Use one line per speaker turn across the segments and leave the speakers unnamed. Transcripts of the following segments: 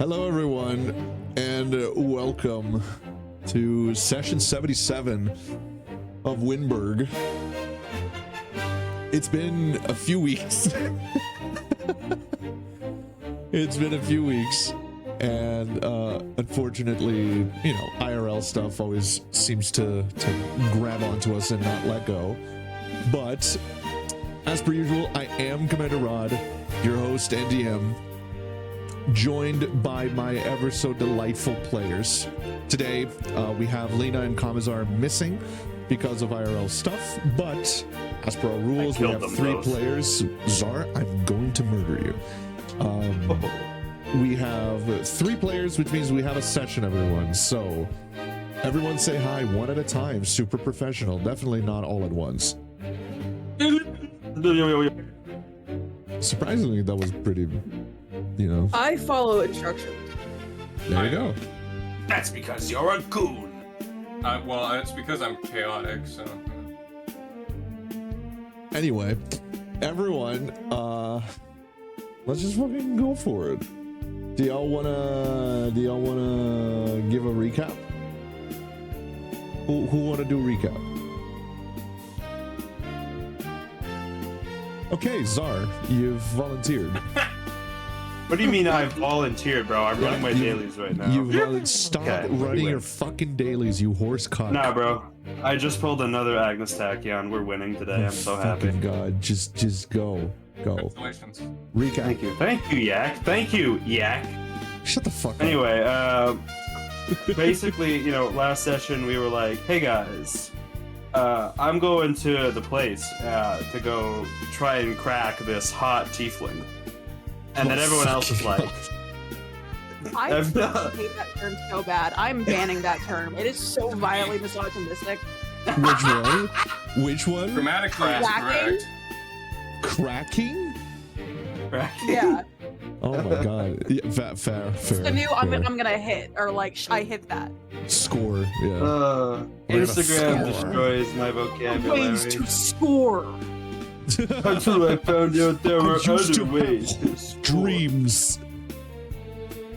Hello, everyone, and welcome to session 77 of Wyndburgh. It's been a few weeks. It's been a few weeks, and unfortunately, you know, IRL stuff always seems to grab onto us and not let go. But as per usual, I am Commander Rod, your host and DM, joined by my ever so delightful players. Today, we have Lena and Kamazar missing because of IRL stuff, but as per our rules, we have three players. Zar, I'm going to murder you. We have three players, which means we have a session, everyone. So everyone say hi one at a time. Super professional. Definitely not all at once. Surprisingly, that was pretty, you know.
I follow instructions.
There you go.
That's because you're a goon.
Well, it's because I'm chaotic, so.
Anyway, everyone, let's just fucking go for it. Do y'all wanna give a recap? Who wanna do a recap? Okay, Zar, you've volunteered.
What do you mean I volunteered, bro? I'm running my dailies right now.
You've stop running your fucking dailies, you horse cock.
Nah, bro. I just pulled another Agnes Tachyon. We're winning today. I'm so happy.
Fucking God, just go.
Congratulations.
Recap.
Thank you, Yak. Thank you, Yak.
Shut the fuck up.
Anyway, basically, you know, last session we were like, hey guys, I'm going to the place to go try and crack this hot tiefling. And then everyone else is like,
I hate that term so bad. I'm banning that term. It is so violently misogynistic.
Which one? Which one?
Grammatically, it's correct.
Cracking?
yeah.
Oh my God. Yeah, fair.
It's the new I'm gonna hit, or like, I hit that.
Score, yeah.
Instagram destroys my vocabulary.
Ways to score.
Until I found out there were other ways to score.
Dreams.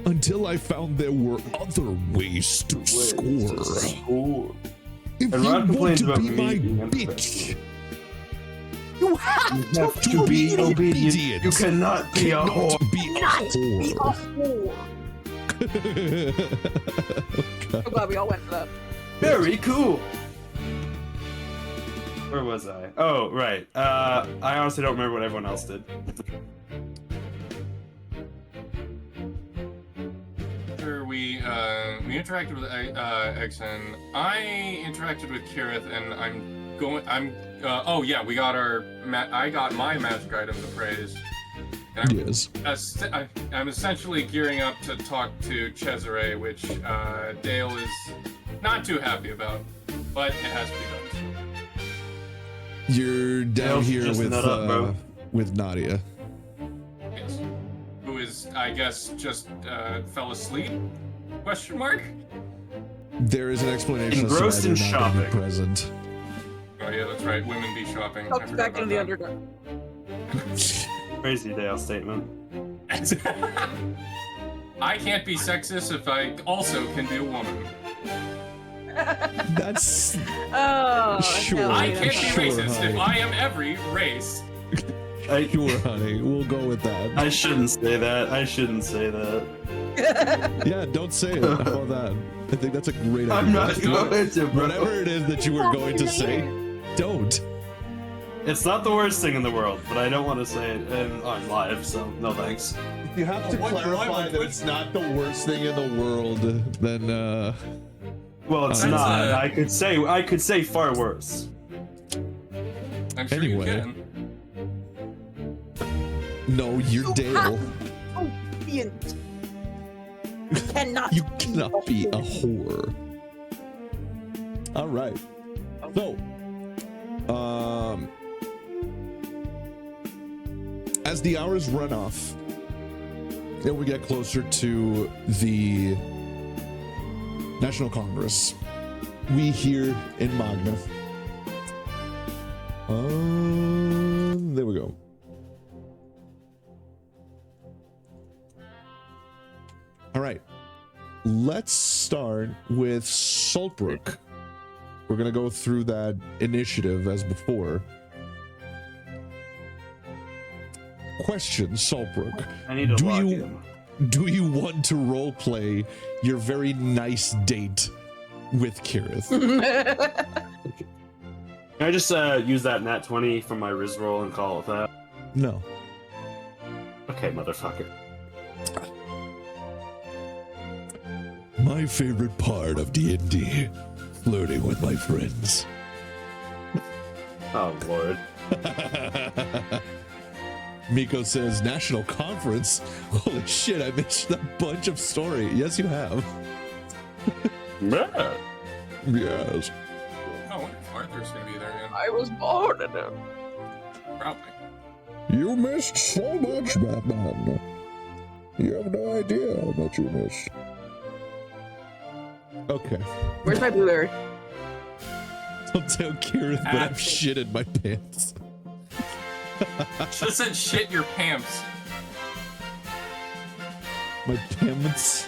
Until I found there were other ways to score. If
And
you
Rod
want
complains
to
about
be my
me.
bitch,
You have
to be obedient. You cannot be a whore.
Be a
Be a
whore.
whore. I'm glad we all went for that.
Very cool. Where was I? Oh, right. I honestly don't remember what everyone else did.
We interacted with Exen. I interacted with Kirith, and oh yeah, we got I got my magic items appraised. And
Yes.
I'm essentially gearing up to talk to Cesare, which Dale is not too happy about, but it has to be done.
You're down here with Nadia.
Yes. Who is, I guess, just fell asleep? Question mark?
There is an explanation.
Engrossed in
as to why they're not gonna be
shopping.
present.
Oh yeah, that's right. Women be shopping.
Tucked back into the underdark.
Crazy Dale statement.
I can't be sexist if I also can be a woman.
That's
Oh,
Sure.
hell
I
yeah.
can't be racist
honey.
if I am every race.
Sure, honey. We'll go with that.
I shouldn't say that.
Yeah, don't say it. How about that? I think that's a great idea.
I'm not going to, bro.
Whatever it is that you were going to say, don't.
It's not the worst thing in the world, but I don't want to say it on live, so no thanks.
If you have to clarify that it's not the worst thing in the world, then
Well, it's
That's,
not. I could say far worse.
I'm sure
Anyway.
you can.
no, you're Dale.
Obedient. Cannot.
You cannot be a whore. All right. So, as the hours run off, and we get closer to the National Congress, we here in Magna. There we go. All right. Let's start with Saltbrook. We're going to go through that initiative as before. Question, Saltbrook.
I need to
Do
log
you-
in.
Do you want to roleplay your very nice date with Kirith?
Can I just use that nat 20 from my Riz roll and call it that?
No.
Okay, motherfucker.
My favorite part of D&D, flirting with my friends.
Oh, Lord.
Miko says, National Conference? Holy shit, I missed a bunch of story. Yes, you have.
Yeah.
Yes.
Oh, I wonder if Arthur's gonna be there again.
I was born in it.
Probably.
You missed so much, Batman. You have no idea how much you missed. Okay.
Where's my blueberry?
Don't tell Kirith, but I've shit in my pants.
Should have said shit your pants.
My pants.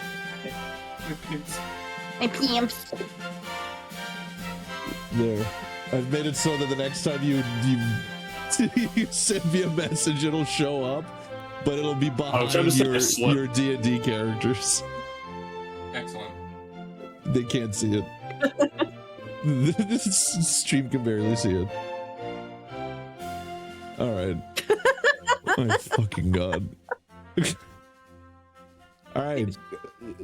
My pimps.
There. I've made it so that the next time you you send me a message, it'll show up, but it'll be behind your D&D characters.
Excellent.
They can't see it. This stream can barely see it. All right. My fucking god. All right,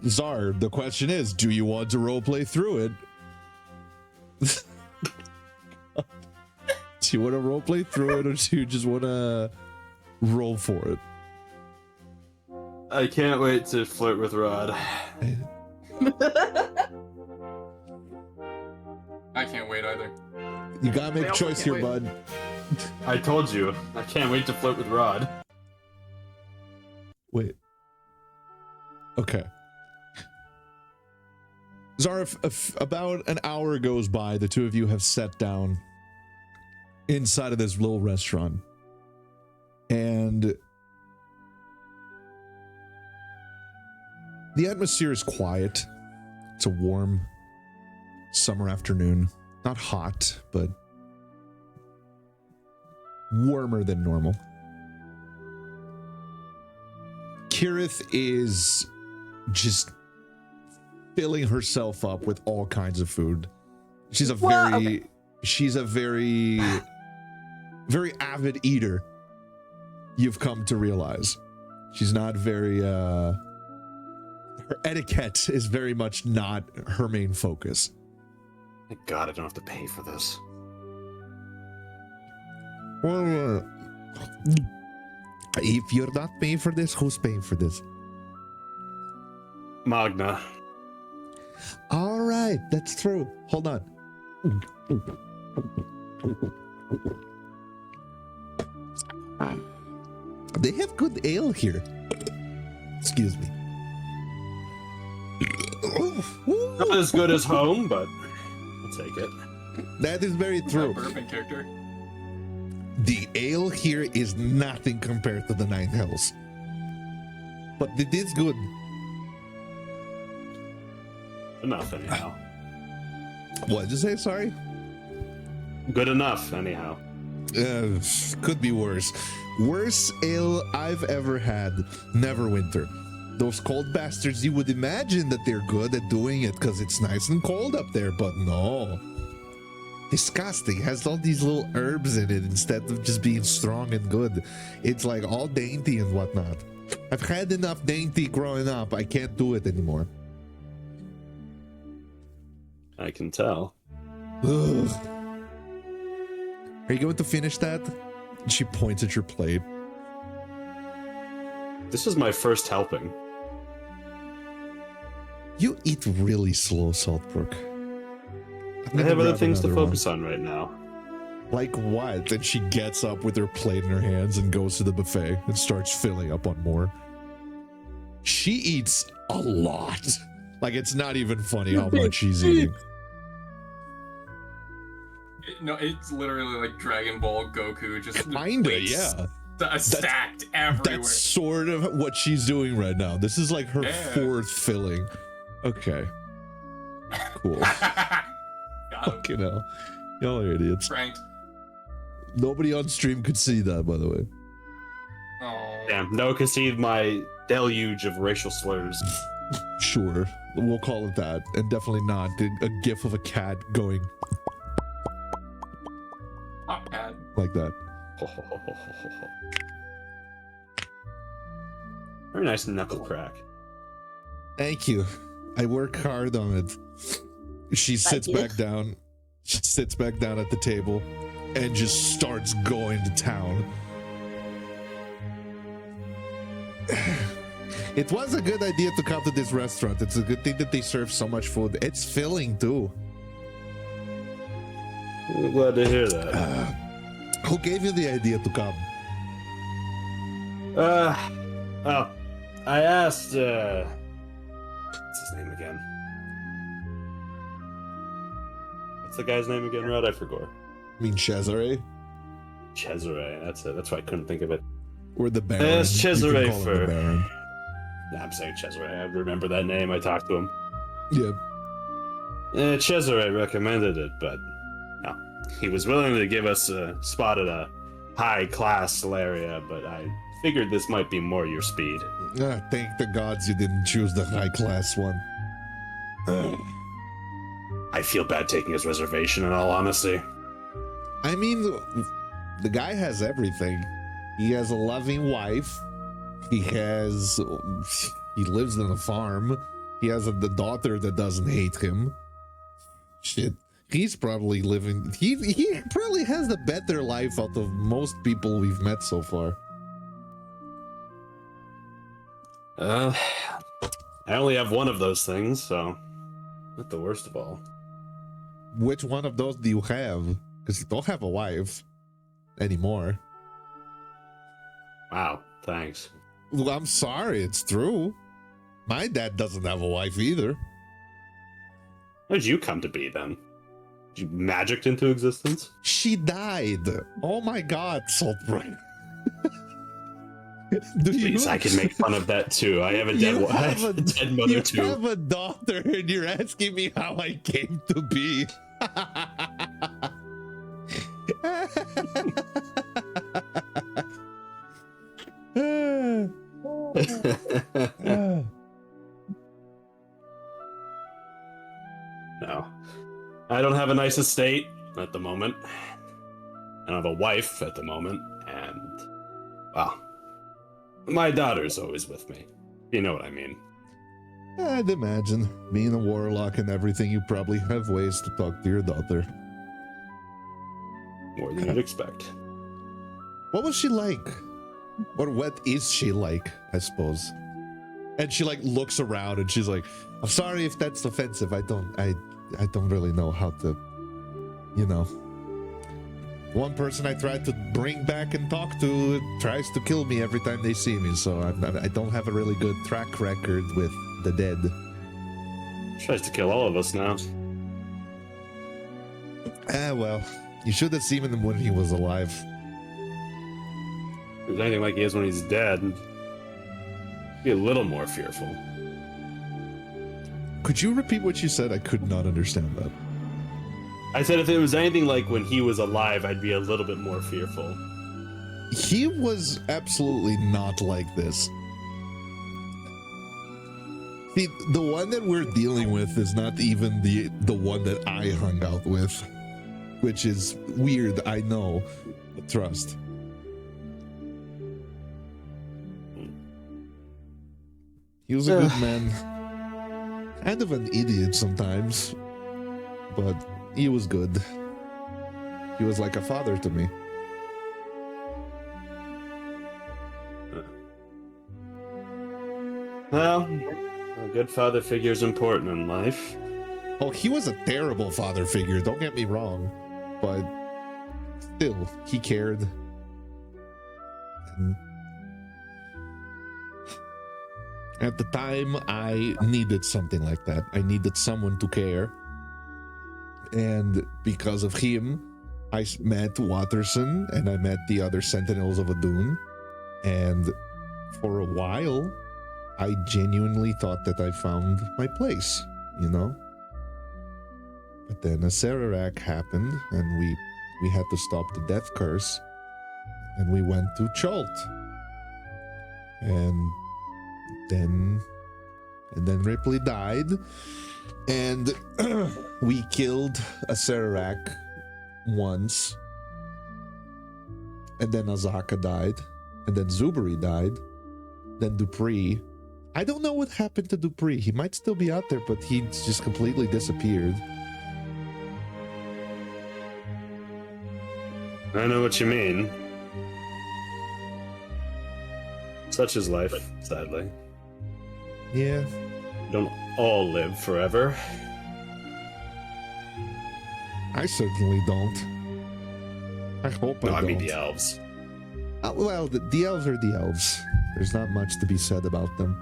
Czar. The question is, do you want to roleplay through it? Do you want to roleplay through it, or do you just want to roll for it?
I can't wait to flirt with Rod.
I can't wait either.
You gotta make a
also
choice
can't
here,
wait.
bud.
I told you. I can't wait to flirt with Rod.
Wait. Okay. Zara, if about an hour goes by, the two of you have sat down inside of this little restaurant. And the atmosphere is quiet. It's a warm summer afternoon. Not hot, but warmer than normal. Kirith is just filling herself up with all kinds of food. She's a very avid eater. You've come to realize she's not very her etiquette is very much not her main focus.
Thank God I don't have to pay for this.
Well, if you're not paying for this, who's paying for this?
Magna.
All right, that's true. Hold on. They have good ale here. Excuse me.
Not as good as home, but I'll take it.
That is very true.
Bourbon character.
The ale here is nothing compared to the Nine Hells. But it is good.
Enough, anyhow.
What did you say? Sorry?
Good enough, anyhow.
Could be worse. Worst ale I've ever had. Neverwinter. Those cold bastards, you would imagine that they're good at doing it because it's nice and cold up there, but no. Disgusting. Has all these little herbs in it instead of just being strong and good. It's like all dainty and whatnot. I've had enough dainty growing up. I can't do it anymore.
I can tell.
Ugh. Are you going to finish that? She points at your plate.
This is my first helping.
You eat really slow, Saltbrook.
I have other things to focus on right now.
Like what? And she gets up with her plate in her hands and goes to the buffet and starts filling up on more. She eats a lot. Like, it's not even funny how much she's eating.
No, it's literally like Dragon Ball Goku. Just
Kinda,
weights
yeah.
stacked everywhere.
That's sort of what she's doing right now. This is like her
Yeah.
fourth filling. Okay. Cool.
Got him.
Fucking hell. Y'all are idiots.
Pranked.
Nobody on stream could see that, by the way.
Oh.
Damn, no one can see my deluge of racial slurs.
Sure. We'll call it that. And definitely not a gif of a cat going
Hot pad.
like that.
Very nice knuckle crack.
Thank you. I work hard on it. She sits
you.
back down. She sits back down at the table and just starts going to town. It was a good idea to come to this restaurant. It's a good thing that they serve so much food. It's filling too.
I'm glad to hear that.
Who gave you the idea to come?
Oh, I asked, what's his name again? What's the guy's name again, Rod? I forgot.
I mean Cesare?
Cesare, that's it. That's why I couldn't think of it.
Or the Baron?
It's
You can
Cesare
call him
for-
the Baron.
Nah, I'm saying Cesare. I remember that name. I talked to him.
Yeah.
Cesare recommended it, but no. He was willing to give us a spot at a high-class area, but I figured this might be more your speed.
Thank the gods you didn't choose the high class one.
I feel bad taking his reservation, in all honesty.
I mean, the guy has everything. He has a loving wife. He lives on a farm. He has the daughter that doesn't hate him. Shit. He's probably living, he probably has the better life out of most people we've met so far.
I only have one of those things, so not the worst of all.
Which one of those do you have? Because you don't have a wife anymore.
Wow, thanks.
Well, I'm sorry, it's true. My dad doesn't have a wife either.
How did you come to be then? Did you magicked into existence?
She died. Oh my god, Saltbright. Do you?
Please, I can make fun of that too. I have a dead,
You
I have
have
a dead mother
You
too.
have a daughter and you're asking me how I came to be.
No. I don't have a nice estate at the moment. I don't have a wife at the moment, and well, my daughter's always with me. You know what I mean.
I'd imagine, being a warlock and everything, you probably have ways to talk to your daughter.
More than you'd expect.
What was she like? Or what is she like, I suppose? And she like looks around and she's like, I'm sorry if that's offensive. I don't really know how to, you know. One person I tried to bring back and talk to tries to kill me every time they see me, so I don't have a really good track record with the dead.
Tries to kill all of us now.
Well, you should have seen him when he was alive.
If there's anything like he is when he's dead, be a little more fearful.
Could you repeat what you said? I could not understand that.
I said if it was anything like when he was alive, I'd be a little bit more fearful.
He was absolutely not like this. See, the one that we're dealing with is not even the one that I hung out with, which is weird, I know, but trust. He was a good man. Kind of an idiot sometimes, but he was good. He was like a father to me.
Well, a good father figure is important in life.
Oh, he was a terrible father figure, don't get me wrong, but still, he cared. And at the time, I needed something like that. I needed someone to care. And because of him, I met Watterson and I met the other Sentinels of Adun. And for a while, I genuinely thought that I found my place, you know? But then a Sararak happened, and we had to stop the death curse, and we went to Chult. And then Ripley died, and we killed a Sararak once, and then Azaka died, and then Zuberi died, then Dupree. I don't know what happened to Dupree. He might still be out there, but he just completely disappeared.
I know what you mean. Such is life, sadly.
Yeah.
We don't all live forever.
I certainly don't. I hope
No,
I
I
don't.
mean the elves.
Well, the elves are the elves. There's not much to be said about them.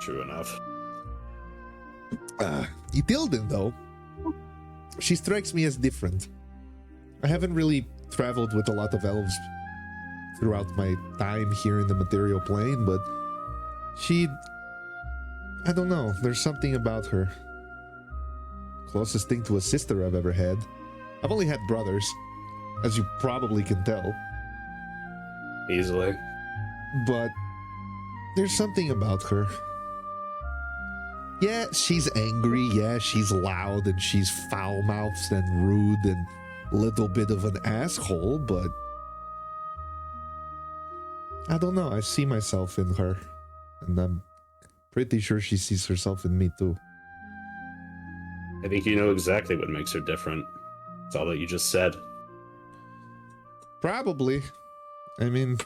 True enough.
Ithilden, though, she strikes me as different. I haven't really traveled with a lot of elves throughout my time here in the material plane, but I don't know, there's something about her. Closest thing to a sister I've ever had. I've only had brothers, as you probably can tell.
Easily.
But there's something about her. Yeah, she's angry. Yeah, she's loud and she's foul-mouthed and rude and a little bit of an asshole, but I don't know. I see myself in her, and I'm pretty sure she sees herself in me too.
I think you know exactly what makes her different. It's all that you just said.
Probably. I mean,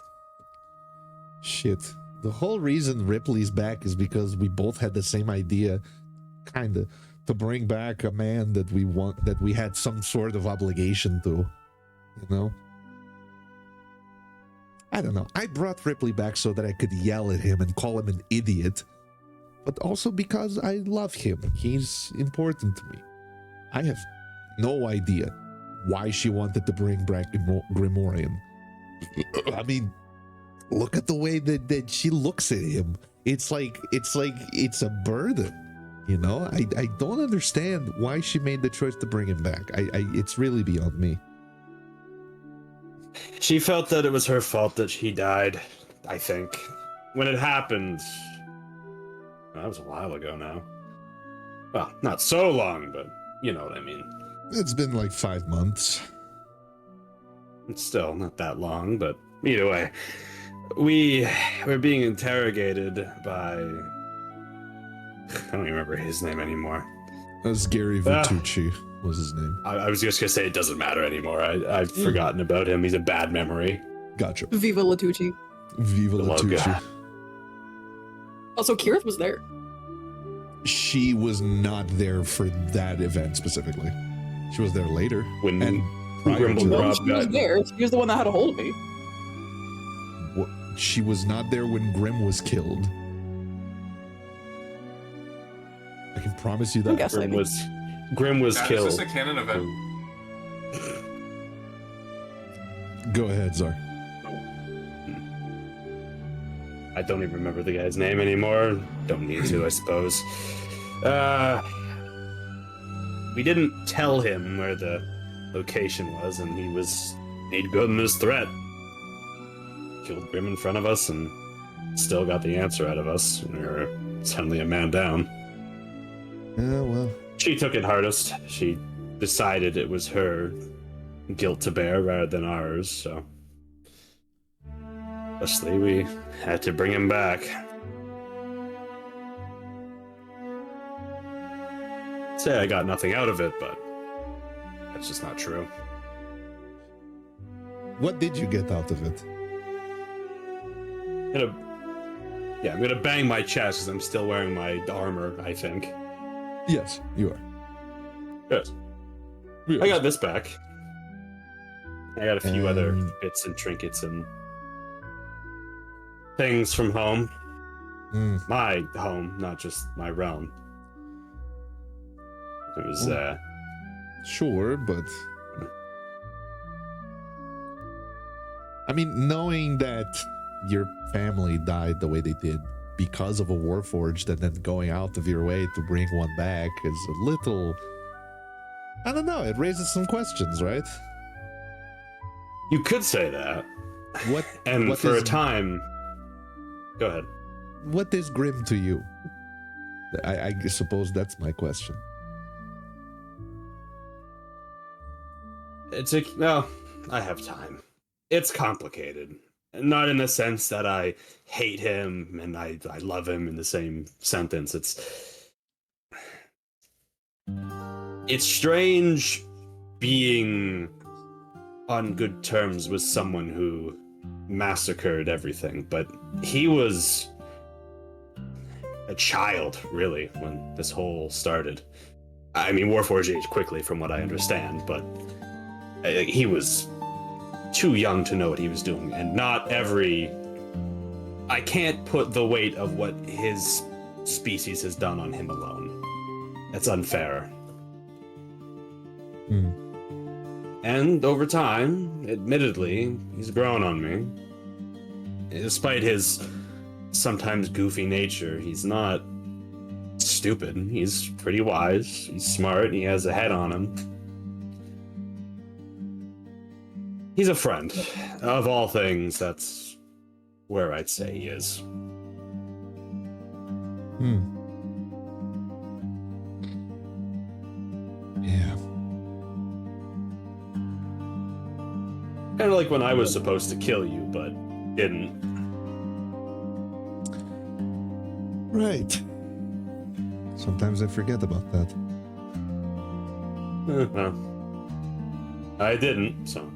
shit. The whole reason Ripley's back is because we both had the same idea, kinda, to bring back a man that we had some sort of obligation to, you know? I don't know. I brought Ripley back so that I could yell at him and call him an idiot, but also because I love him. He's important to me. I have no idea why she wanted to bring back Grimorian. I mean, look at the way that she looks at him. It's like it's a burden, you know? I don't understand why she made the choice to bring him back. It's really beyond me.
She felt that it was her fault that he died, I think. When it happened, that was a while ago now. Well, not so long, but you know what I mean.
It's been like 5 months.
It's still not that long, but either way. We were being interrogated by... I don't even remember his name anymore.
That was Gary Vitucci was his name.
I was just going to say it doesn't matter anymore. I've forgotten about him. He's a bad memory.
Gotcha.
Viva Latucci.
Viva Latucci.
Also, Kirith was there.
She was not there for that event specifically. She was there later.
When
prior to
No,
that,
she was there. She was the one that had a hold of me.
she was not there when Grim was killed. I can promise you that.
Yes,
Grim was
Is
killed.
this a canon event?
Go ahead, Zar.
I don't even remember the guy's name anymore. Don't need to, I suppose. We didn't tell him where the location was, and he made good in his threat. Killed Grim in front of us, and still got the answer out of us. We were suddenly a man down.
Yeah, well.
She took it hardest. She decided it was her guilt to bear rather than ours, so... Thusly, we had to bring him back. Say I got nothing out of it, but that's just not true.
What did you get out of it?
I'm gonna bang my chest as I'm still wearing my armor, I think.
Yes, you are.
Yes.
Yes.
I got this back. I got a few other
And-
bits and trinkets and things from home. My home, not just my realm. It was,
Sure, but I mean, knowing that your family died the way they did because of a warforged, and then going out of your way to bring one back is a little, I don't know, it raises some questions, right?
You could say that.
What
And
what
for
is-
a time... Go ahead.
What is grim to you? I suppose that's my question.
Well, I have time. It's complicated. Not in the sense that I hate him and I love him in the same sentence. It's strange being on good terms with someone who massacred everything, but he was a child, really, when this whole started. I mean, Warforged aged quickly from what I understand, but he was too young to know what he was doing, and not every... I can't put the weight of what his species has done on him alone. That's unfair. And over time, admittedly, he's grown on me. Despite his sometimes goofy nature, he's not stupid. He's pretty wise, he's smart, he has a head on him. He's a friend. Of all things, that's where I'd say he is.
Yeah.
Kind of like when I was supposed to kill you, but didn't.
Right. Sometimes I forget about that.
Well, I didn't, so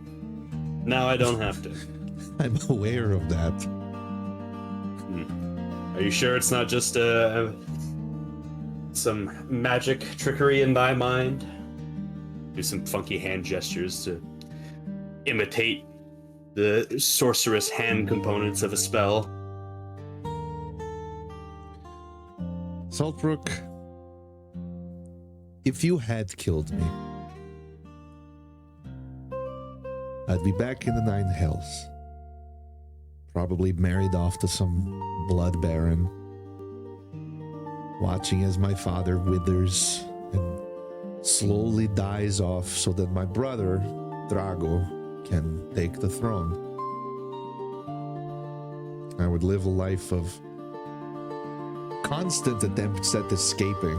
now I don't have to.
I'm aware of that.
Are you sure it's not just some magic trickery in my mind? Do some funky hand gestures to imitate the sorcerous hand components of a spell.
Saltbrook, if you had killed me, I'd be back in the Nine Hells. Probably married off to some blood baron, watching as my father withers and slowly dies off so that my brother, Drago, can take the throne. I would live a life of constant attempts at escaping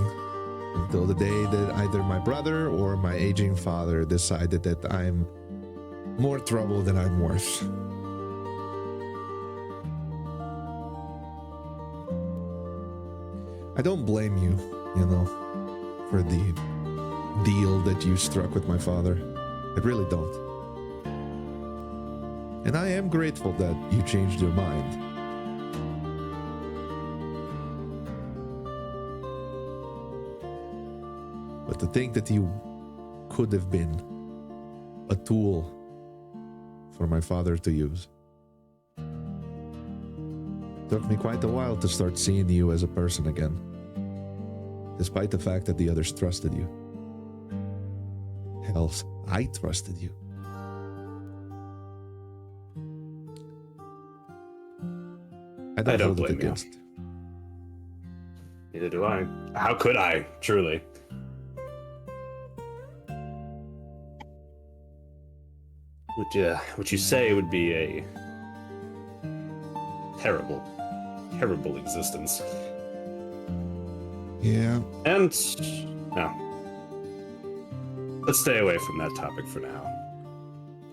until the day that either my brother or my aging father decided that I'm more trouble than I'm worth. I don't blame you, for the deal that you struck with my father. I really don't. And I am grateful that you changed your mind. But to think that you could have been a tool for my father to use. Took me quite a while to start seeing you as a person again, despite the fact that the others trusted you. Hell, I trusted you. I don't
don't
hold it
blame you.
against.
Neither do I. How could I, truly? What you say would be a terrible, terrible existence.
Yeah.
And no, let's stay away from that topic for now.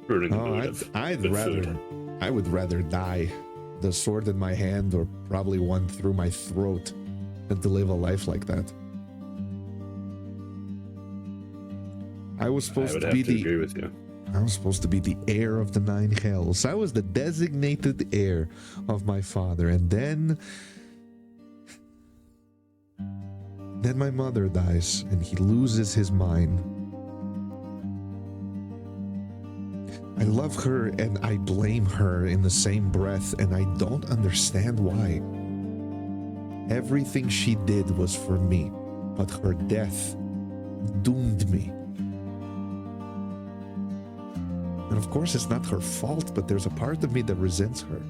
Ruining the mood of
I'd
good
rather,
food.
I would rather die, the sword in my hand, or probably one through my throat, than to live a life like that. I was
I
supposed
would
to
have
be
to
the
agree with you.
I was supposed to be the heir of the Nine Hells. I was the designated heir of my father. And then my mother dies and he loses his mind. I love her and I blame her in the same breath, and I don't understand why. Everything she did was for me, but her death doomed me. And of course, it's not her fault, but there's a part of me that resents her.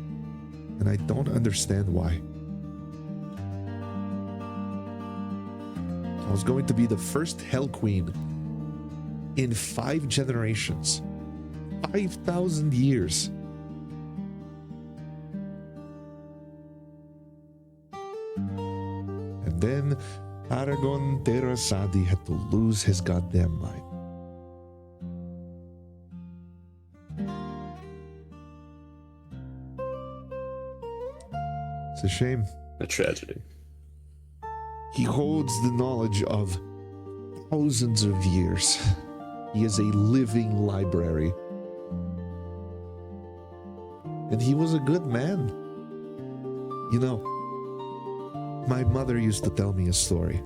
and I don't understand why. I was going to be the first Hell Queen in 5 generations. 5,000 years. And then Aragon Terasadi had to lose his goddamn mind. It's a shame.
A tragedy.
He holds the knowledge of thousands of years. He is a living library. And he was a good man. You know, my mother used to tell me a story.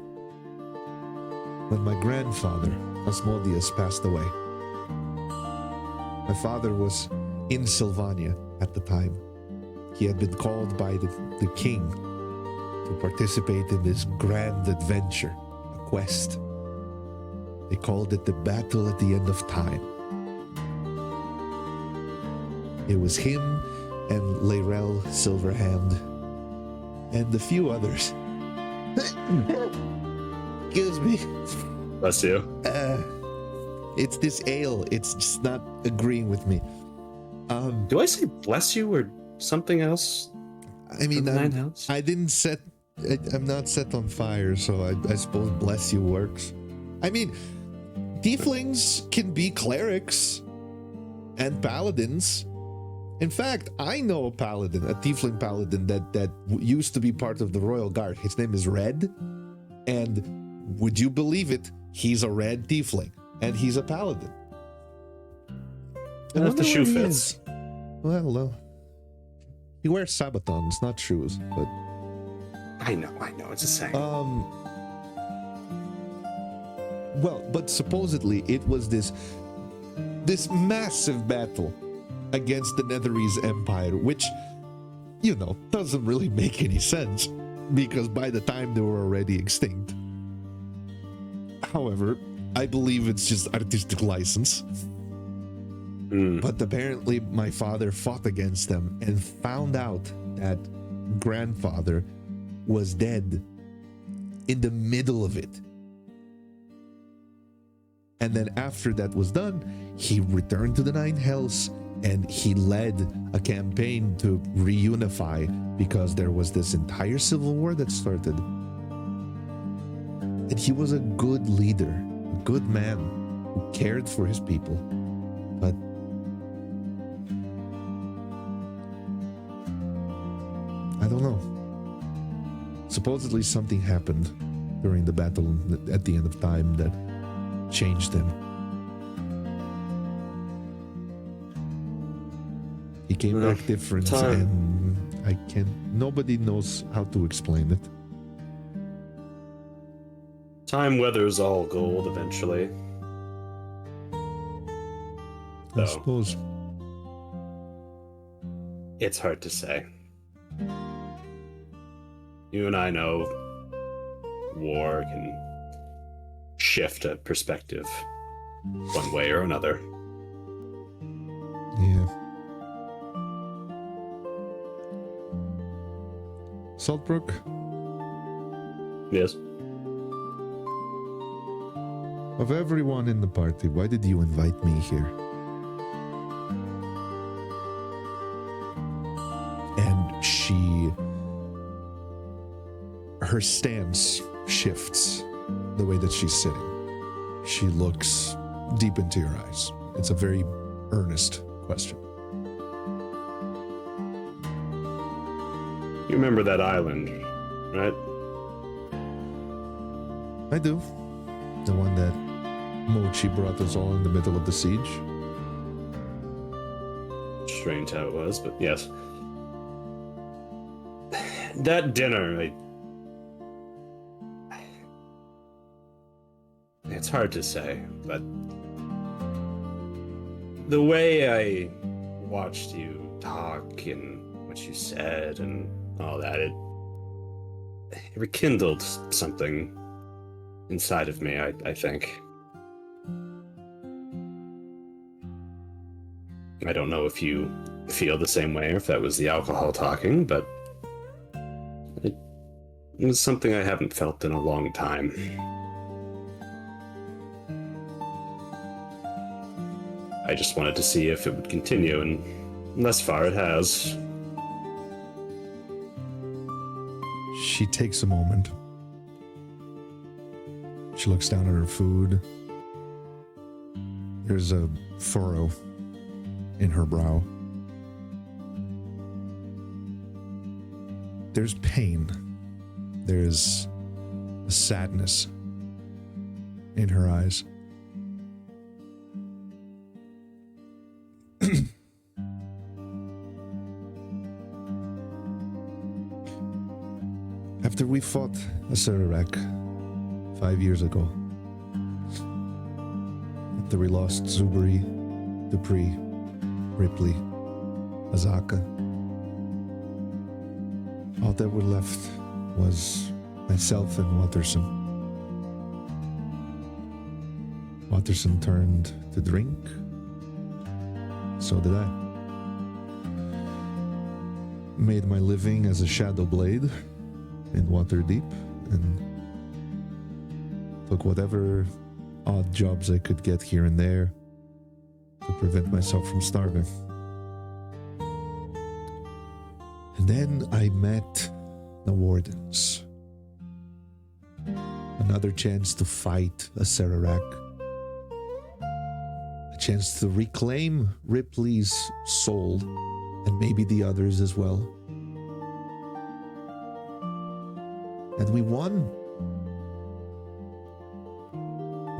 When my grandfather, Asmodeus, passed away, my father was in Sylvania at the time. He had been called by the king to participate in this grand adventure, a quest. They called it the Battle at the End of Time. It was him and Layrell Silverhand and a few others. Excuse me.
Bless you.
It's this ale. It's just not agreeing with me.
Do I say bless you or something else?
I mean,
House?
I didn't set. I'm not set on fire, so I suppose bless you works. I mean, tieflings can be clerics and paladins. In fact, I know a paladin, a tiefling paladin that used to be part of the Royal Guard. His name is Red, and would you believe it? He's a red tiefling, and he's a paladin.
And if the shoe fits.
Well, he wears sabatons, not shoes, but
I know, it's the same.
Well, but supposedly it was this massive battle against the Netherese Empire, which, you know, doesn't really make any sense because by the time they were already extinct. However, I believe it's just artistic license. But apparently my father fought against them and found out that grandfather was dead in the middle of it. And then after that was done, he returned to the Nine Hells and he led a campaign to reunify because there was this entire civil war that started. And he was a good leader, a good man who cared for his people. But I don't know. Supposedly something happened during the battle at the end of time that changed him. He came back different and nobody knows how to explain it.
Time weathers all gold eventually.
I suppose.
It's hard to say. You and I know war can shift a perspective one way or another.
Yeah. Saltbrook?
Yes.
Of everyone in the party, why did you invite me here? And her stance shifts the way that she's sitting. She looks deep into your eyes. It's a very earnest question.
You remember that island, right?
I do. The one that Mochi brought us all in the middle of the siege.
Strange how it was, but yes. That dinner, it's hard to say, but the way I watched you talk and what you said and all that, it rekindled something inside of me, I think. I don't know if you feel the same way if that was the alcohol talking, but it was something I haven't felt in a long time. I just wanted to see if it would continue, and thus far it has.
She takes a moment. She looks down at her food. There's a furrow in her brow. There's pain. There's a sadness in her eyes. After we fought a Sararak 5 years ago, after we lost Zubri, Dupree, Ripley, Azaka, all that were left was myself and Watterson. Watterson turned to drink. So did I. Made my living as a shadow blade in Waterdeep, and took whatever odd jobs I could get here and there to prevent myself from starving. And then I met the Wardens. Another chance to fight a Sararak. A chance to reclaim Ripley's soul, and maybe the others as well. And we won.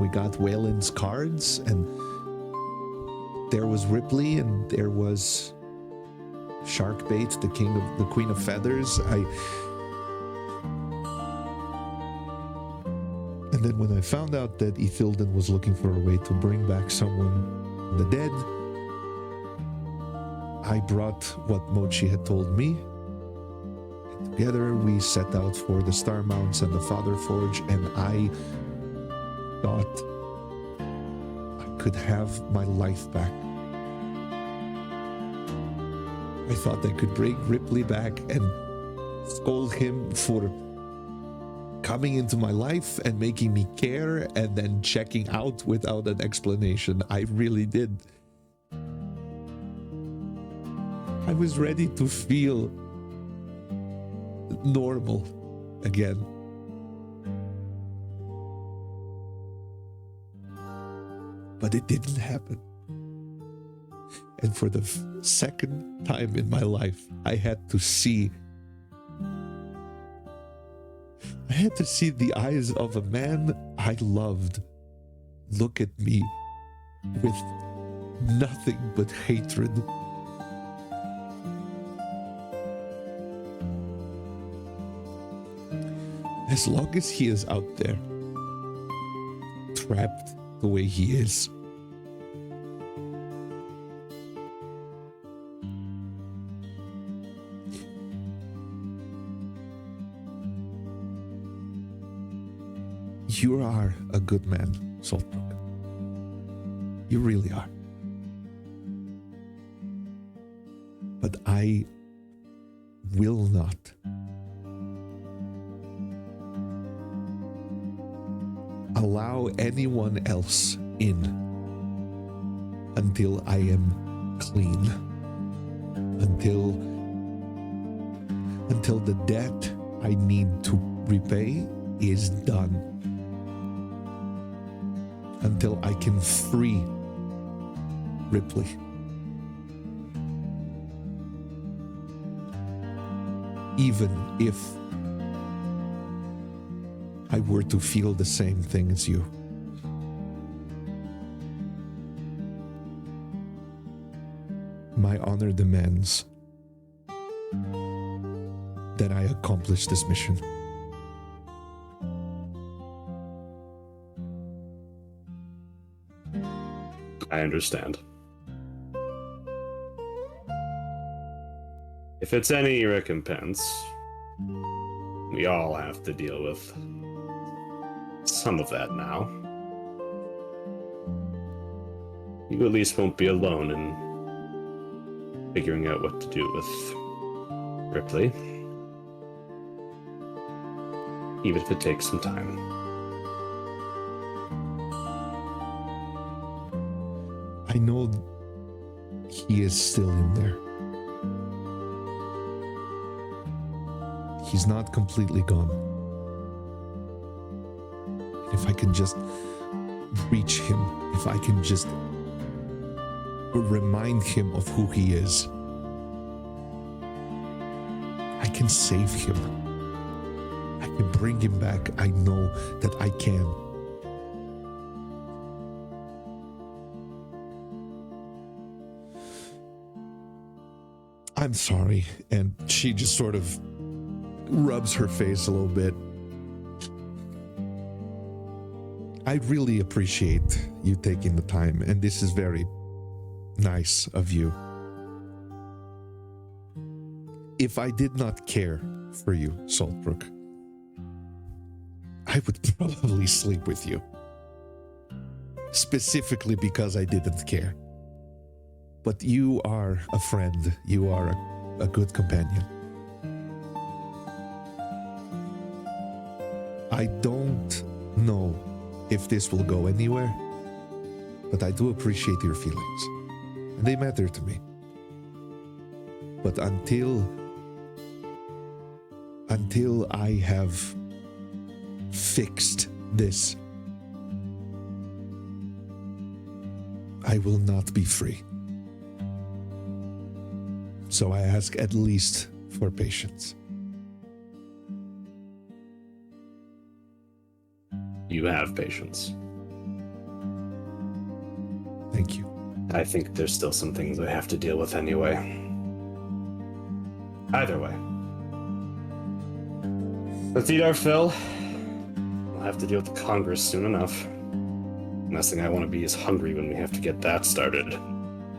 We got Waylon's cards, and there was Ripley, and there was Sharkbait, the Queen of Feathers. And then when I found out that Ithilden was looking for a way to bring back someone from the dead, I brought what Mochi had told me. And together we set out for the Star Mounts and the Father Forge, and I thought I could have my life back. I thought I could bring Ripley back and scold him for coming into my life and making me care and then checking out without an explanation. I really did. I was ready to feel normal again. But it didn't happen. And for the second time in my life, I had to see the eyes of a man I loved look at me with nothing but hatred. As long as he is out there, trapped the way he is, you are a good man, Saltbrook. You really are. But I will not allow anyone else in until I am clean. Until the debt I need to repay is done. Until I can free Ripley. Even if I were to feel the same thing as you. My honor demands that I accomplish this mission.
I understand. If it's any recompense, we all have to deal with some of that now. You at least won't be alone in figuring out what to do with Ripley. Even if it takes some time.
I know he is still in there. He's not completely gone. And if I can just reach him, if I can just remind him of who he is, I can save him. I can bring him back. I know that I can. I'm sorry. And she just sort of rubs her face a little bit. I really appreciate you taking the time, and this is very nice of you. If I did not care for you, Saltbrook, I would probably sleep with you. Specifically because I didn't care. But you are a friend. You are a good companion. I don't know if this will go anywhere, but I do appreciate your feelings. And they matter to me. But until I have fixed this, I will not be free. So I ask at least for patience.
You have patience.
Thank you.
I think there's still some things I have to deal with anyway. Either way. Let's eat our fill. We'll have to deal with Congress soon enough. Last thing I want to be is hungry when we have to get that started.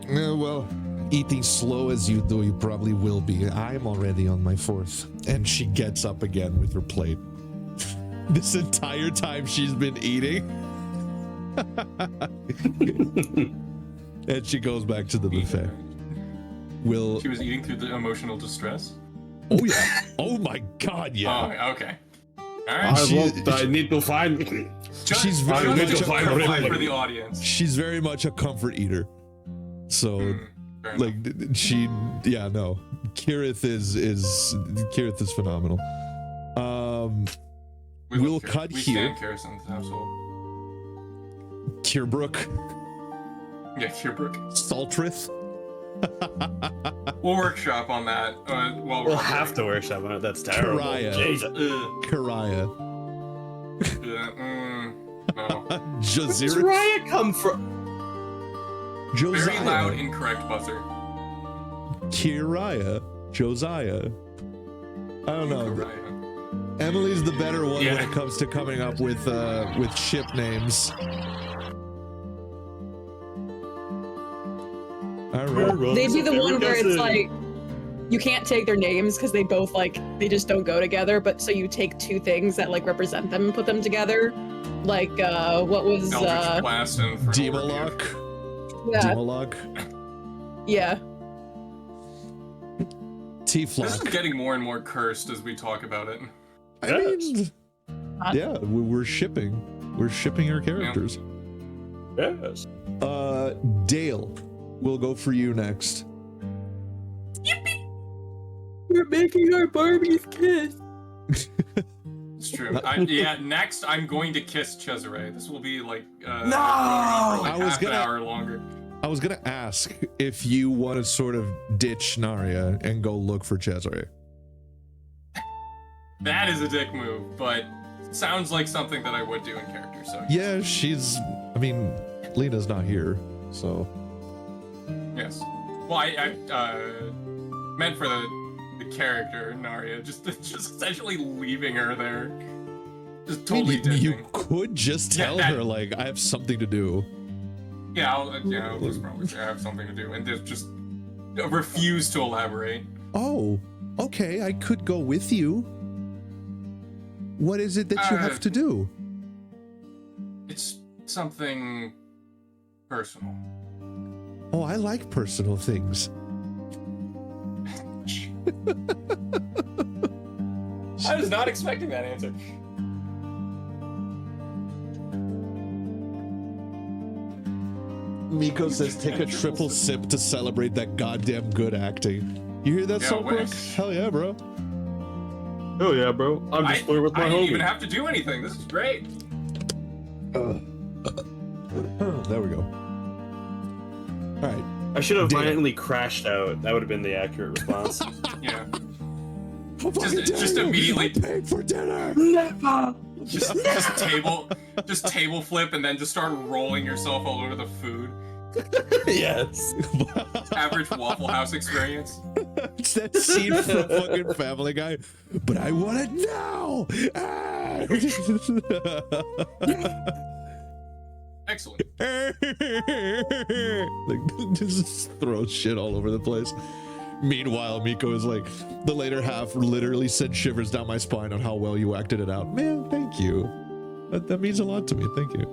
Well, eating slow as you do, you probably will be. I'm already on my 4th. And she gets up again with her plate. This entire time she's been eating. And she goes back to the buffet.
She was eating through the emotional distress?
Oh, yeah. Oh, my God, yeah.
Oh, okay. All right.
I need to find...
She's very much a comfort
for the audience.
She's very much a comfort eater. So, like, she... Yeah, no. Kirith is phenomenal. We'll cut
we
here.
stand Kirsten's household.
Kirbrook.
Yeah, Kirbrook.
Saltrith.
We'll workshop on that while
We'll have to workshop on it. That's terrible.
Karaya.
No.
Jazira.
Where's Raya come from?
Josiah.
Very loud, incorrect buzzer.
Kiraya. Josiah. I don't know.
Kiraya.
Emily's the better one when it comes to coming up with ship names.
They'd be the one where it's like you can't take their names because they both they just don't go together. But so you take two things that represent them and put them together. Like what was
Eldritch Blast and
Demolock?
Yeah.
Demolock?
Yeah.
T-Flock.
This is getting more and more cursed as we talk about it.
I mean, yeah, we're shipping. We're shipping our characters.
Yes.
Dale, we'll go for you next.
Yippee! We're making our Barbies kiss.
It's true. Next I'm going to kiss Cesare. This will be like
No!
half an hour longer.
I was gonna ask if you want to sort of ditch Naria and go look for Cesare.
That is a dick move, but sounds like something that I would do in character. So
yeah, I mean, Lena's not here, so.
Yes. Well, I meant for the character Naria, just essentially leaving her there, just totally ditching.
You could just tell her I have something to do.
Yeah, I'll just probably say I have something to do, and just refuse to elaborate.
Oh, okay, I could go with you. What is it that you have to do?
It's something personal.
Oh, I like personal things.
I was not expecting that answer.
Miko says, take a triple sip to celebrate that goddamn good acting. You hear that,
Yeah,
Saltbrook? Hell yeah, bro.
Oh yeah, bro. I'm just flirting with my
I didn't
homie.
even have to do anything. This is great.
There we go. All right.
I should have
Damn.
violently crashed out. That would have been the accurate response.
Yeah.
How fucking dare
just
you?
immediately-
I paid for dinner.
Just table flip and then just start rolling yourself all over the food.
Yes.
Average Waffle House experience.
It's that scene from fucking Family Guy. But I want it now. Ah!
Excellent.
Like, just throw shit all over the place. Meanwhile, Miko is like, the later half literally sent shivers down my spine on how well you acted it out. Man, thank you. That means a lot to me. Thank you.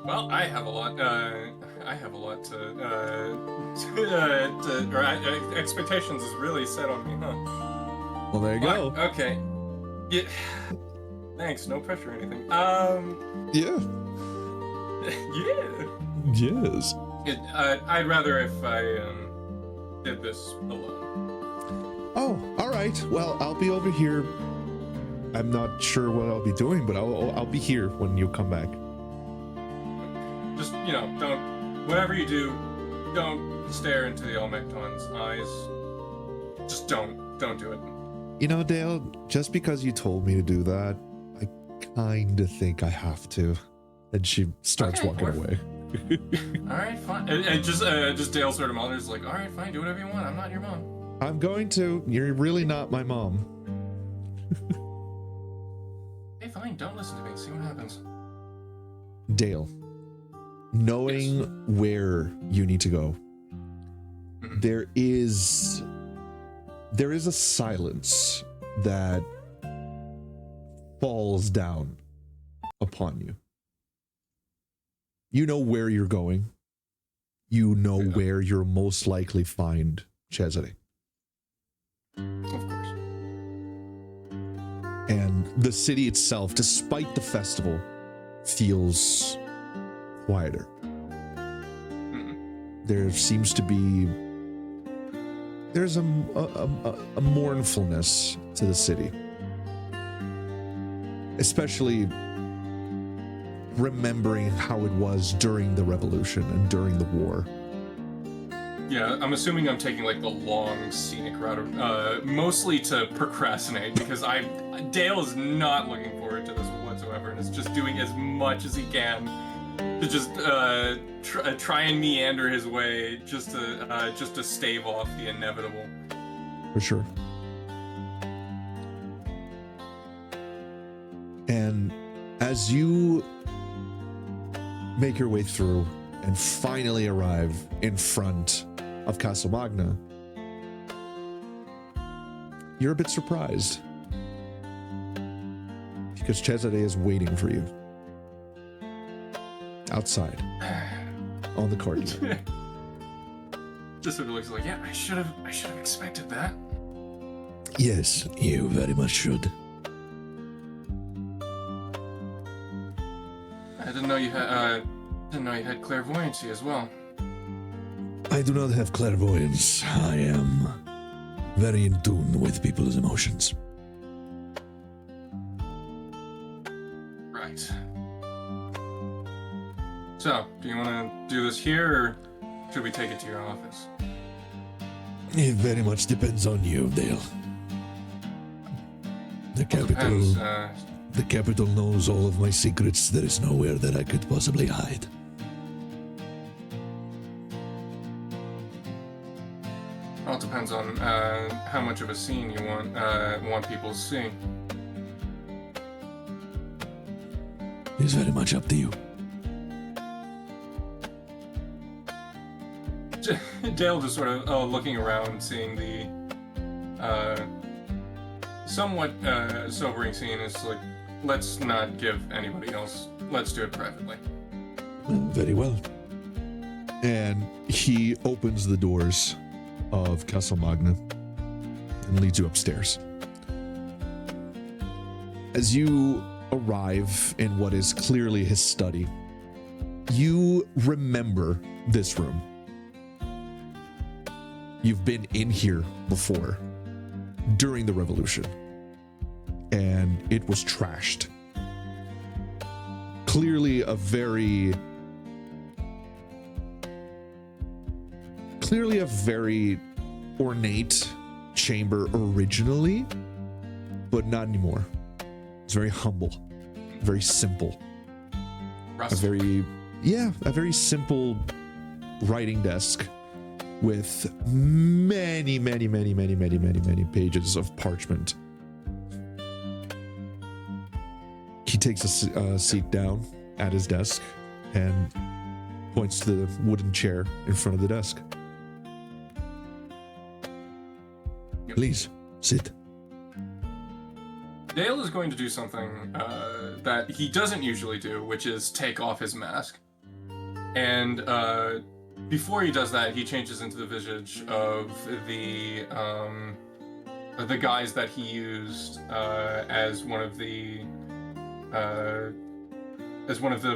Well, I have a lot to expectations is really set on me, huh?
Well, there you go.
But, okay. Yeah. Thanks. No pressure or anything.
Yeah.
Yeah.
Yes.
I'd rather if I did this alone.
Oh, all right. Well, I'll be over here. I'm not sure what I'll be doing, but I'll be here when you come back.
Just don't. Whatever you do, don't stare into the Olmecton's eyes. Just don't do it.
You know, Dale, just because you told me to do that, I kind of think I have to. And she starts
Okay,
walking away.
All right, fine. And just Dale sort of mutters like, "All right, fine. Do whatever you want. I'm not your mom."
I'm going to. You're really not my mom.
Hey, fine. Don't listen to me. See what happens.
Dale, knowing where you need to go,
Mhm.
there is a silence that falls down upon you. You know where you're going. You know
Yeah.
where you'll most likely find Cesare.
Of course.
And the city itself, despite the festival, feels quieter.
Mhm.
There seems to be there's a mournfulness to the city, especially remembering how it was during the revolution and during the war.
Yeah, I'm assuming I'm taking like the long scenic route, mostly to procrastinate because Dale is not looking forward to this whatsoever, and is just doing as much as he can to just try and meander his way, just to stave off the inevitable.
For sure. And as you make your way through and finally arrive in front of Castle Magna, you're a bit surprised because Cesare is waiting for you outside on the courtyard.
Just sort of looks like, yeah, I should have expected that.
Yes, you very much should.
I didn't know you had clairvoyancy as well.
I do not have clairvoyance. I am very in tune with people's emotions.
Right. So, do you want to do this here, or should we take it to your office?
It very much depends on you, Dale. The
Depends.
the capital knows all of my secrets. There is nowhere that I could possibly hide.
All depends on how much of a scene you want people to see.
It's very much up to you.
Dale just sort of looking around, seeing the somewhat sobering scene. Is like, let's not give anybody else. Let's do it privately.
Very well. And he opens the doors of Castle Magna. and leads you upstairs. As you arrive in what is clearly his study, you remember this room. You've been in here before during the revolution, and it was trashed. Clearly a very ornate chamber originally, but not anymore. It's very humble, very simple. A very simple writing desk with many pages of parchment. He takes a seat down at his desk and points to the wooden chair in front of the desk. Please, sit.
Dale is going to do something that he doesn't usually do, which is take off his mask. And before he does that, he changes into the visage of the guys that he used as one of the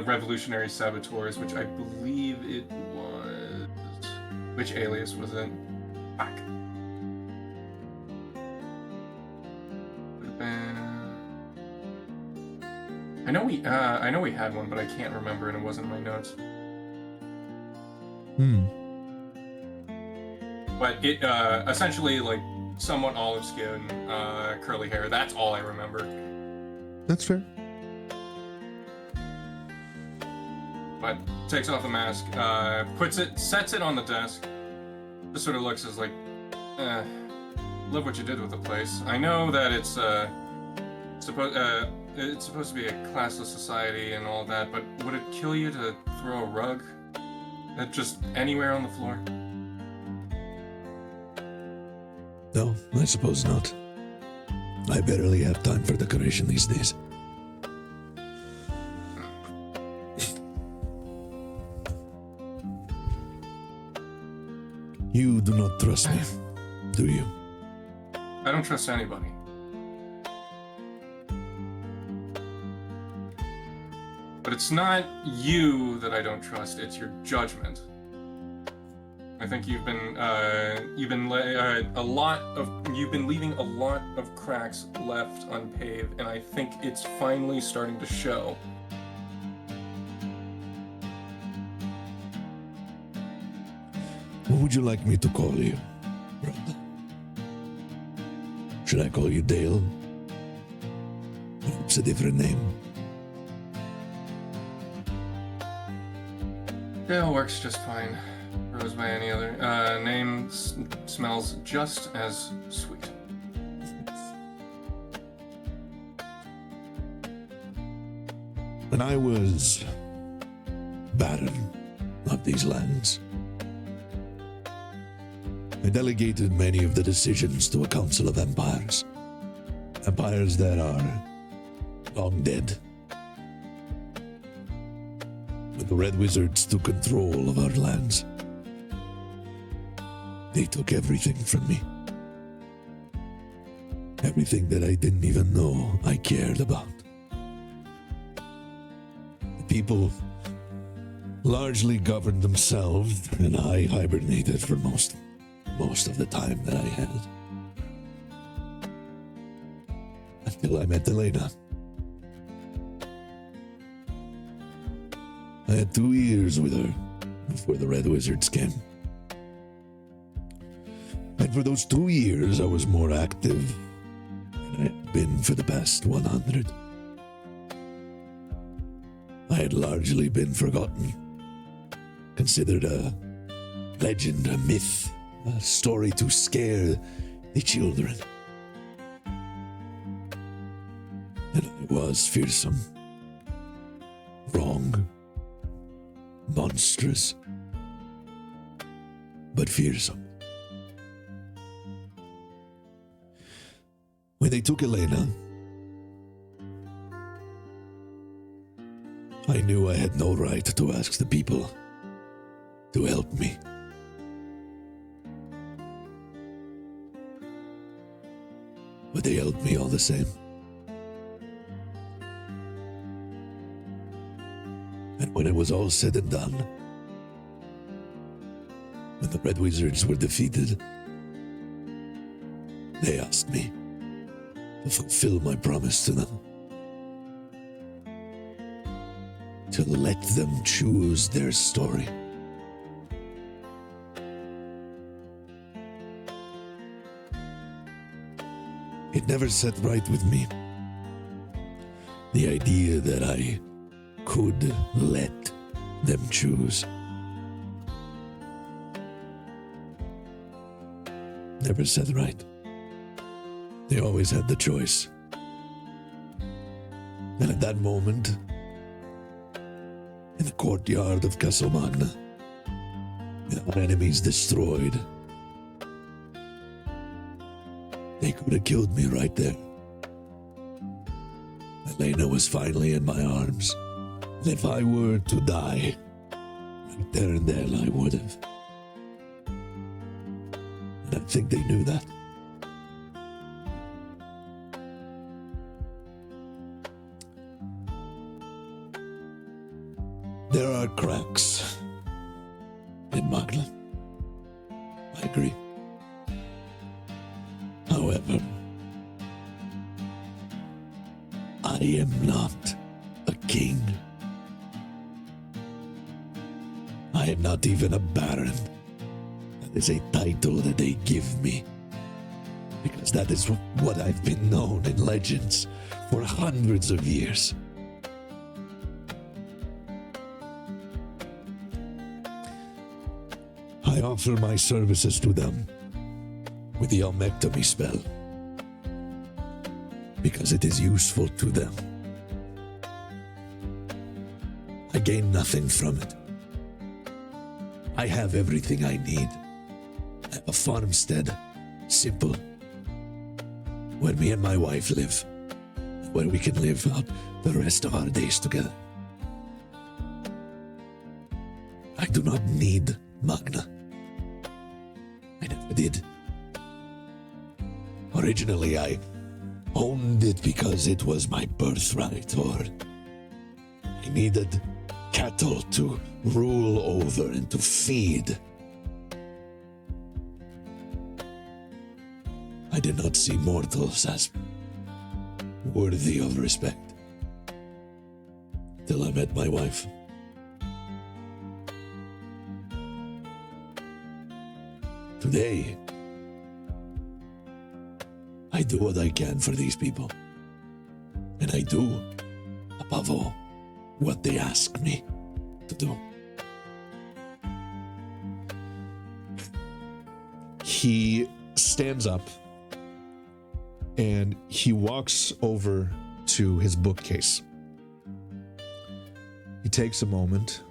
revolutionary saboteurs, which I believe it was. Which alias was it? Fuck. I know we had one, but I can't remember, and it wasn't in my notes. But it essentially like somewhat olive skin, curly hair. That's all I remember.
That's fair.
But takes off the mask, sets it on the desk. Just sort of looks as like, love what you did with the place. I know that it's supposed to be a classless society and all that, but would it kill you to throw a rug just anywhere on the floor?
No, I suppose not. I barely have time for decoration these days. You do not trust me, do you?
I don't trust anybody. But it's not you that I don't trust, it's your judgment. I think you've been leaving a lot of cracks left unpaved, and I think it's finally starting to show.
What would you like me to call you, brother? Should I call you Dale? Perhaps a different name?
Dale works just fine. Rose by any other. Name smells just as sweet.
When I was Baron of these lands, I delegated many of the decisions to a council of empires. Empires that are long dead. When the Red Wizards took control of our lands, they took everything from me. Everything that I didn't even know I cared about. The people largely governed themselves, and I hibernated for most of the time that I had. Until I met Elena. I had 2 years with her before the Red Wizards came. And for those 2 years, I was more active than I had been for the past 100. I had largely been forgotten, considered a legend, a myth, a story to scare the children. And I was fearsome, wrong, monstrous, but fearsome. When they took Elena, I knew I had no right to ask the people to help me. but they helped me all the same. And when it was all said and done, when the Red Wizards were defeated, they asked me to fulfill my promise to them. To let them choose their story. It never sat right with me. The idea that I could let them choose. Never sat right. They always had the choice. And at that moment, in the courtyard of Castle Magna, with our enemies destroyed, they could have killed me right there. Elena was finally in my arms. And if I were to die, right there and then I would have. And I think they knew that. There are cracks in Magna. I agree. However, I am not a king. I am not even a baron. That is a title that they give me, because that is what I've been known in legends for hundreds of years. I offer my services to them with the Almectomy spell, because it is useful to them. I gain nothing from it. I have everything I need. I have a farmstead, simple, where me and my wife live, where we can live out the rest of our days together. I do not need Magna. I never did. Originally, I owned it because it was my birthright, or I needed cattle to rule over and to feed. I did not see mortals as worthy of respect till I met my wife. Today, I do what I can for these people. And I do, above all, what they ask me to do.
He stands up and he walks over to his bookcase. He takes a moment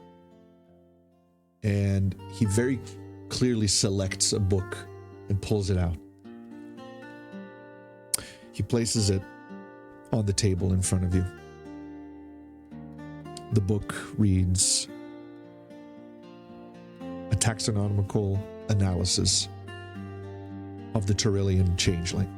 and he very clearly selects a book and pulls it out. He places it on the table in front of you. The book reads, A Taxonomical Analysis of the Tyrillian Changeling.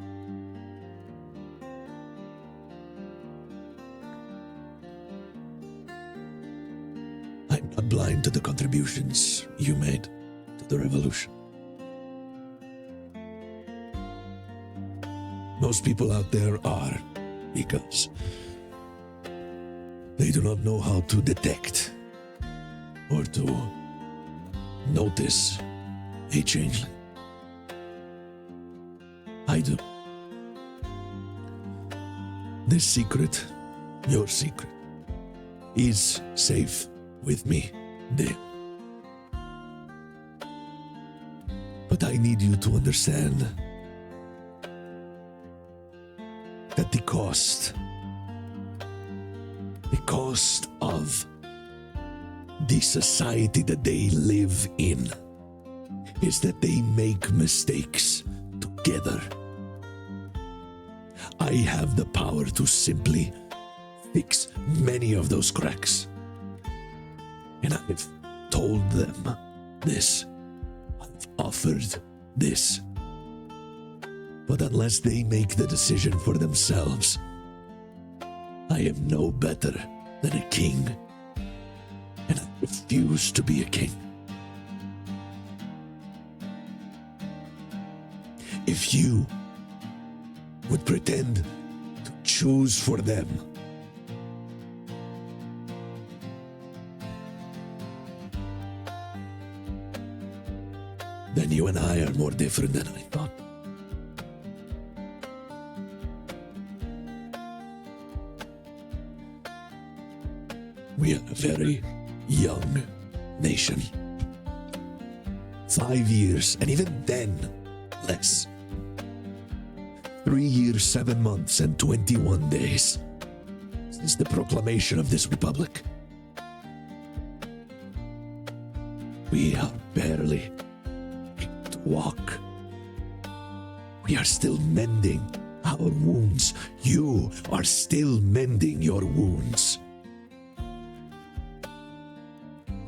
I'm not blind to the contributions you made to the revolution. Most people out there are, because they do not know how to detect or to notice a changeling. I do. This secret, your secret, is safe with me, Dale. But I need you to understand that the cost of the society that they live in is that they make mistakes together. I have the power to simply fix many of those cracks. And I've told them this. I've offered this. But unless they make the decision for themselves, I am no better than a king, and I refuse to be a king. If you would pretend to choose for them, then you and I are more different than I thought. We are a very young nation. 5 years, and even then, less. 3 years, 7 months, and 21 days since the proclamation of this republic. We are barely able to walk. We are still mending our wounds. You are still mending your wounds.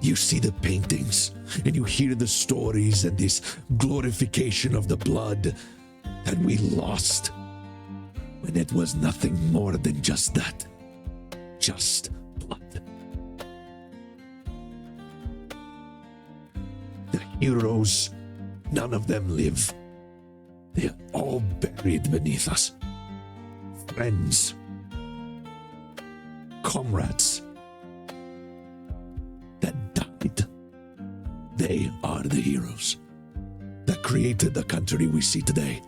You see the paintings, and you hear the stories and this glorification of the blood that we lost, when it was nothing more than just that. Just blood. The heroes, none of them live. They are all buried beneath us. Friends. Comrades. That died. They are the heroes that created the country we see today.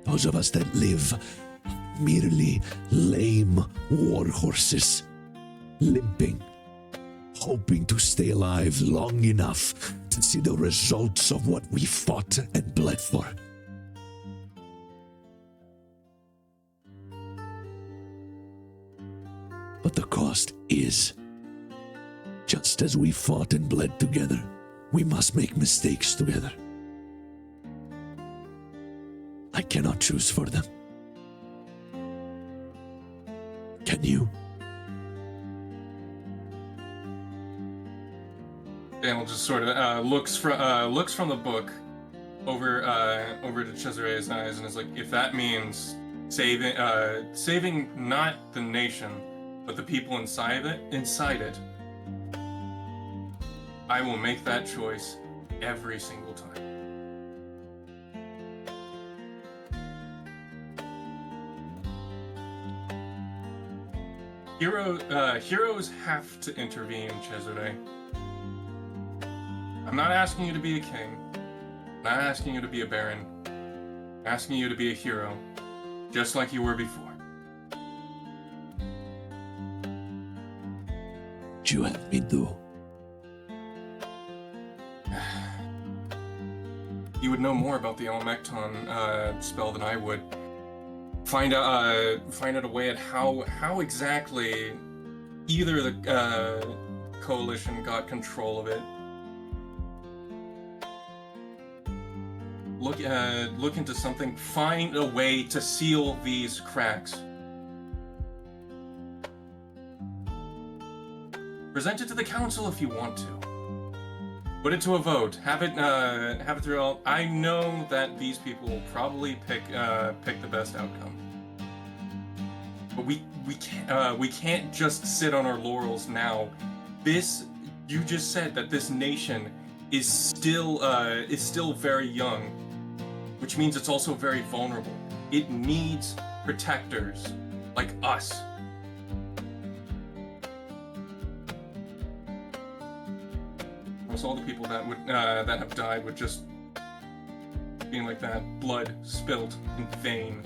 Those of us that live are merely lame war horses, limping, hoping to stay alive long enough to see the results of what we fought and bled for. But the cost is, just as we fought and bled together, we must make mistakes together. I cannot choose for them. Can you?
Daniel just sort of looks from the book over to Cesare's eyes and is like, if that means saving not the nation, but the people inside it, I will make that choice every single time. Heroes have to intervene, Cesare. I'm not asking you to be a king. I'm not asking you to be a baron. I'm asking you to be a hero, just like you were before.
You have me do.
You would know more about the Elmecton spell than I would. Find out a way at how exactly either the coalition got control of it. Look into something. Find a way to seal these cracks. Present it to the council if you want to. Put it to a vote. Have it through all. I know that these people will probably pick the best outcome. But we can't just sit on our laurels now. You just said that this nation is still very young, which means it's also very vulnerable. It needs protectors like us. Almost all the people that have died would just being like that, blood spilt in vain.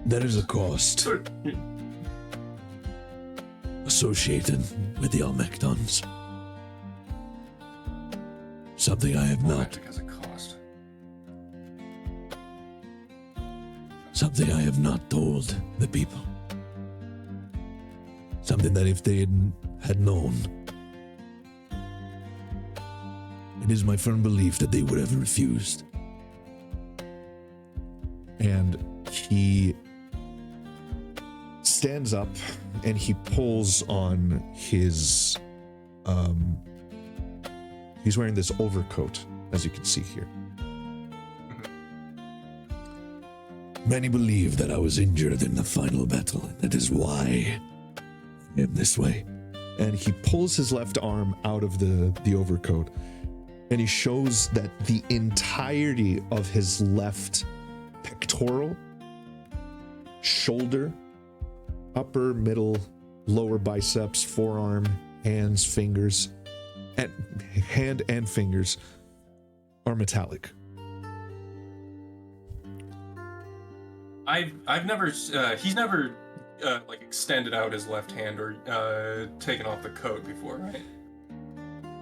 There is a cost associated with the Elmectons. Something I have not.
Magic has a cost.
Something I have not told the people. Something that if they had known, it is my firm belief that they would have refused.
And he stands up and he pulls on his he's wearing this overcoat, as you can see here.
Many believe that I was injured in the final battle, and that is why I am this way.
And he pulls his left arm out of the overcoat, and he shows that the entirety of his left pectoral, shoulder, upper, middle, lower biceps, forearm, hands, fingers, and hand and fingers are metallic.
I've never he's never like extended out his left hand or taken off the coat before, right?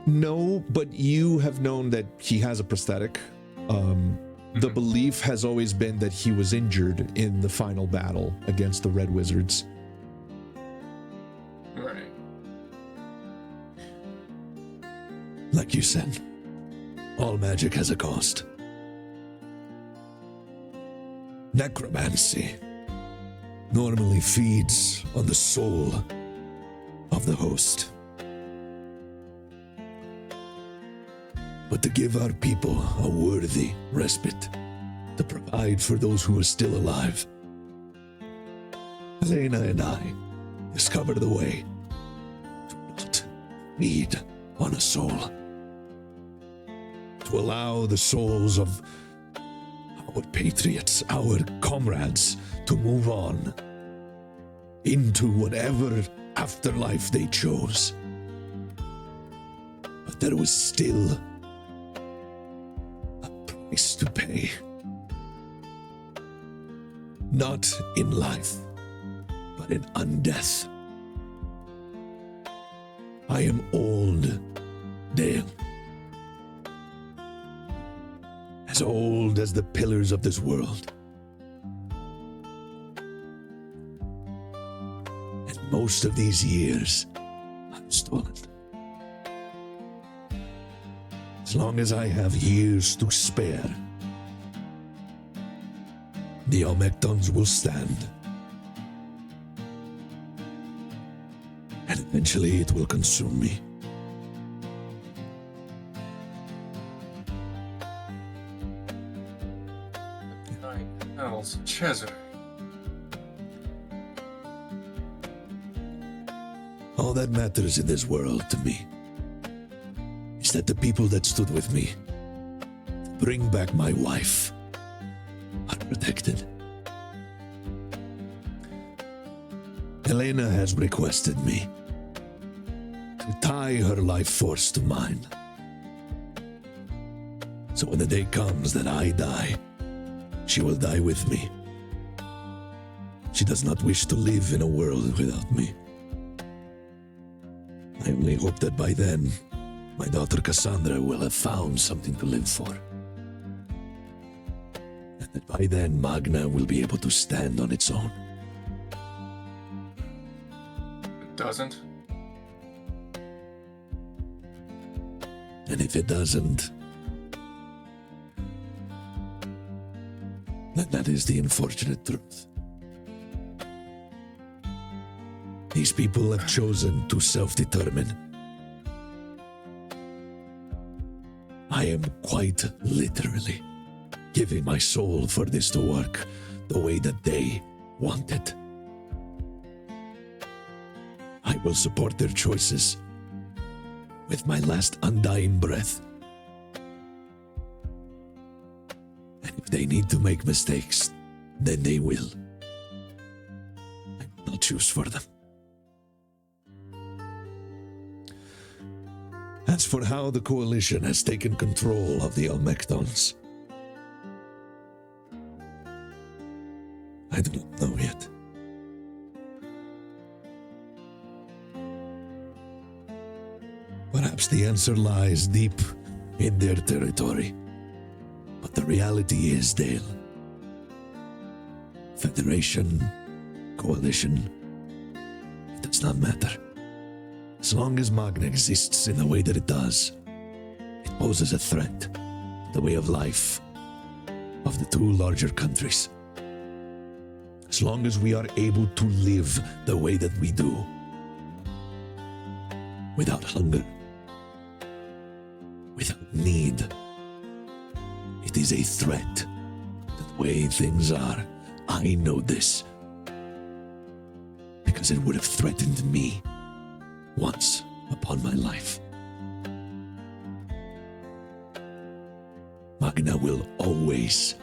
No, but you have known that he has a prosthetic. The belief has always been that he was injured in the final battle against the Red Wizards.
Right.
Like you said, all magic has a cost. Necromancy normally feeds on the soul of the host. But to give our people a worthy respite, to provide for those who are still alive, Elena and I discovered the way to not feed on a soul, to allow the souls of our patriots, our comrades, to move on into whatever afterlife they chose. But there was still a price to pay. Not in life, but in undeath. I am old, Dale. As old as the pillars of this world. And most of these years, I've stolen. As long as I have years to spare, the Almectons will stand. And eventually it will consume me.
Cesare.
All that matters in this world to me is that the people that stood with me to bring back my wife are protected. Elena has requested me to tie her life force to mine. So when the day comes that I die, she will die with me. She does not wish to live in a world without me. I only hope that by then, my daughter Cassandra will have found something to live for. And that by then, Magna will be able to stand on its own.
It doesn't.
And if it doesn't, then that is the unfortunate truth. These people have chosen to self-determine. I am quite literally giving my soul for this to work the way that they want it. I will support their choices with my last undying breath. And if they need to make mistakes, then they will. I will not choose for them. As for how the coalition has taken control of the Almectons, I do not know yet. Perhaps the answer lies deep in their territory. But the reality is, Dale, Federation, coalition, it does not matter. As long as Magna exists in the way that it does, it poses a threat to the way of life of the two larger countries. As long as we are able to live the way that we do, without hunger, without need, it is a threat to the way things are. I know this because it would have threatened me once upon my life. Magna will always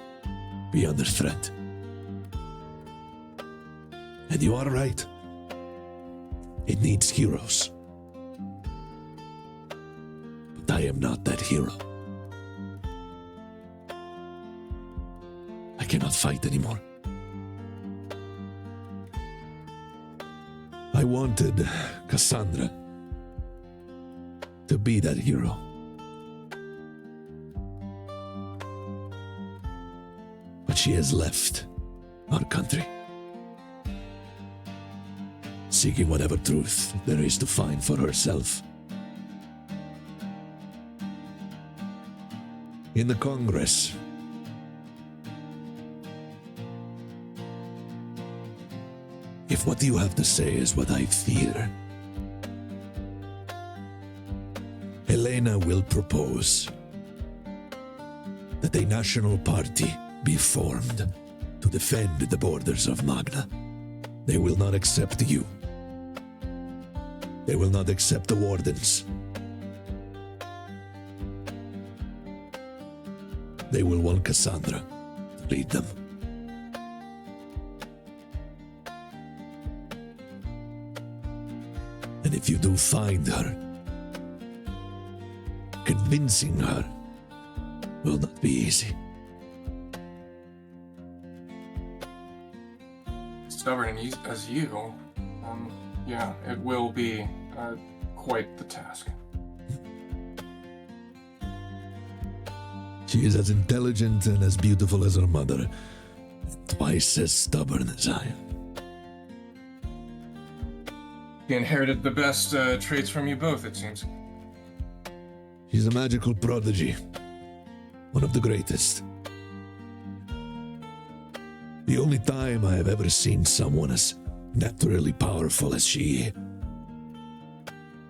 be under threat. And you are right. It needs heroes. But I am not that hero. I cannot fight anymore. I wanted Cassandra to be that hero. But she has left our country, seeking whatever truth there is to find for herself. In the Congress, if what you have to say is what I fear, Elena will propose that a national party be formed to defend the borders of Magna. They will not accept you. They will not accept the wardens. They will want Cassandra to lead them. And if you do find her, convincing her will not be easy.
Stubborn as you, yeah, it will be quite the task.
She is as intelligent and as beautiful as her mother, twice as stubborn as I am.
He inherited the best traits from you both, it seems.
She's a magical prodigy, one of the greatest. The only time I have ever seen someone as naturally powerful as she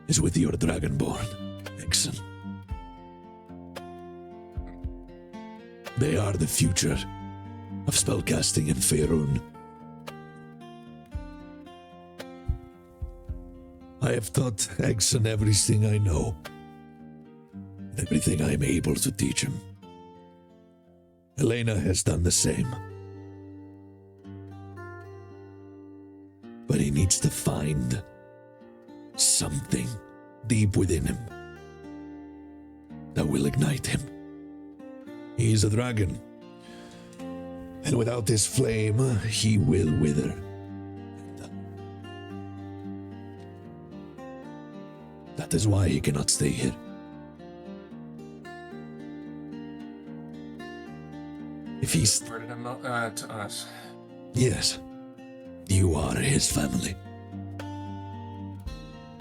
is with your Dragonborn, Exon. They are the future of spellcasting in Faerun. I have taught Exon everything I know, and everything I am able to teach him. Elena has done the same. But he needs to find something deep within him that will ignite him. He is a dragon, and without his flame, he will wither. That is why he cannot stay here. If he's...
Converted him to us.
Yes. You are his family.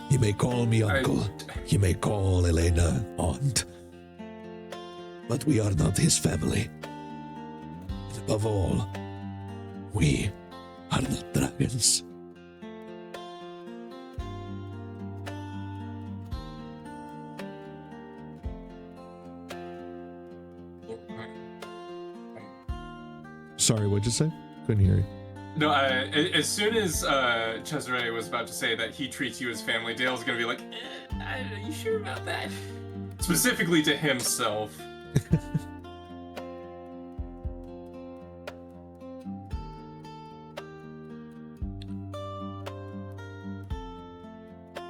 You may call me uncle. You may call Elena aunt. But we are not his family. And above all, we are not dragons.
Sorry, what'd you say? Couldn't hear you.
No, as soon as Cesare was about to say that he treats you as family, Dale's gonna be like, are you sure about that? Specifically to himself.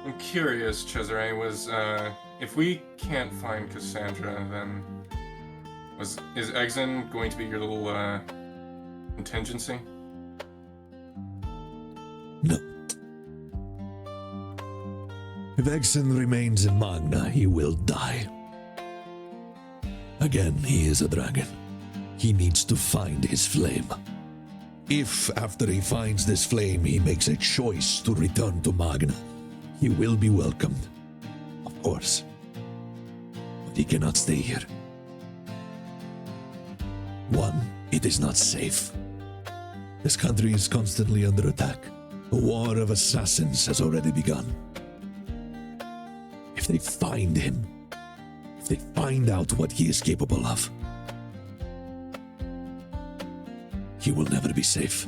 I'm curious, Cesare, was, if we can't find Cassandra, then is Exon going to be your little, contingency?
No. If Exon remains in Magna, he will die. Again, he is a dragon. He needs to find his flame. If, after he finds this flame, he makes a choice to return to Magna, he will be welcomed, of course. But he cannot stay here. One, it is not safe. This country is constantly under attack. A war of assassins has already begun. If they find him, if they find out what he is capable of, he will never be safe.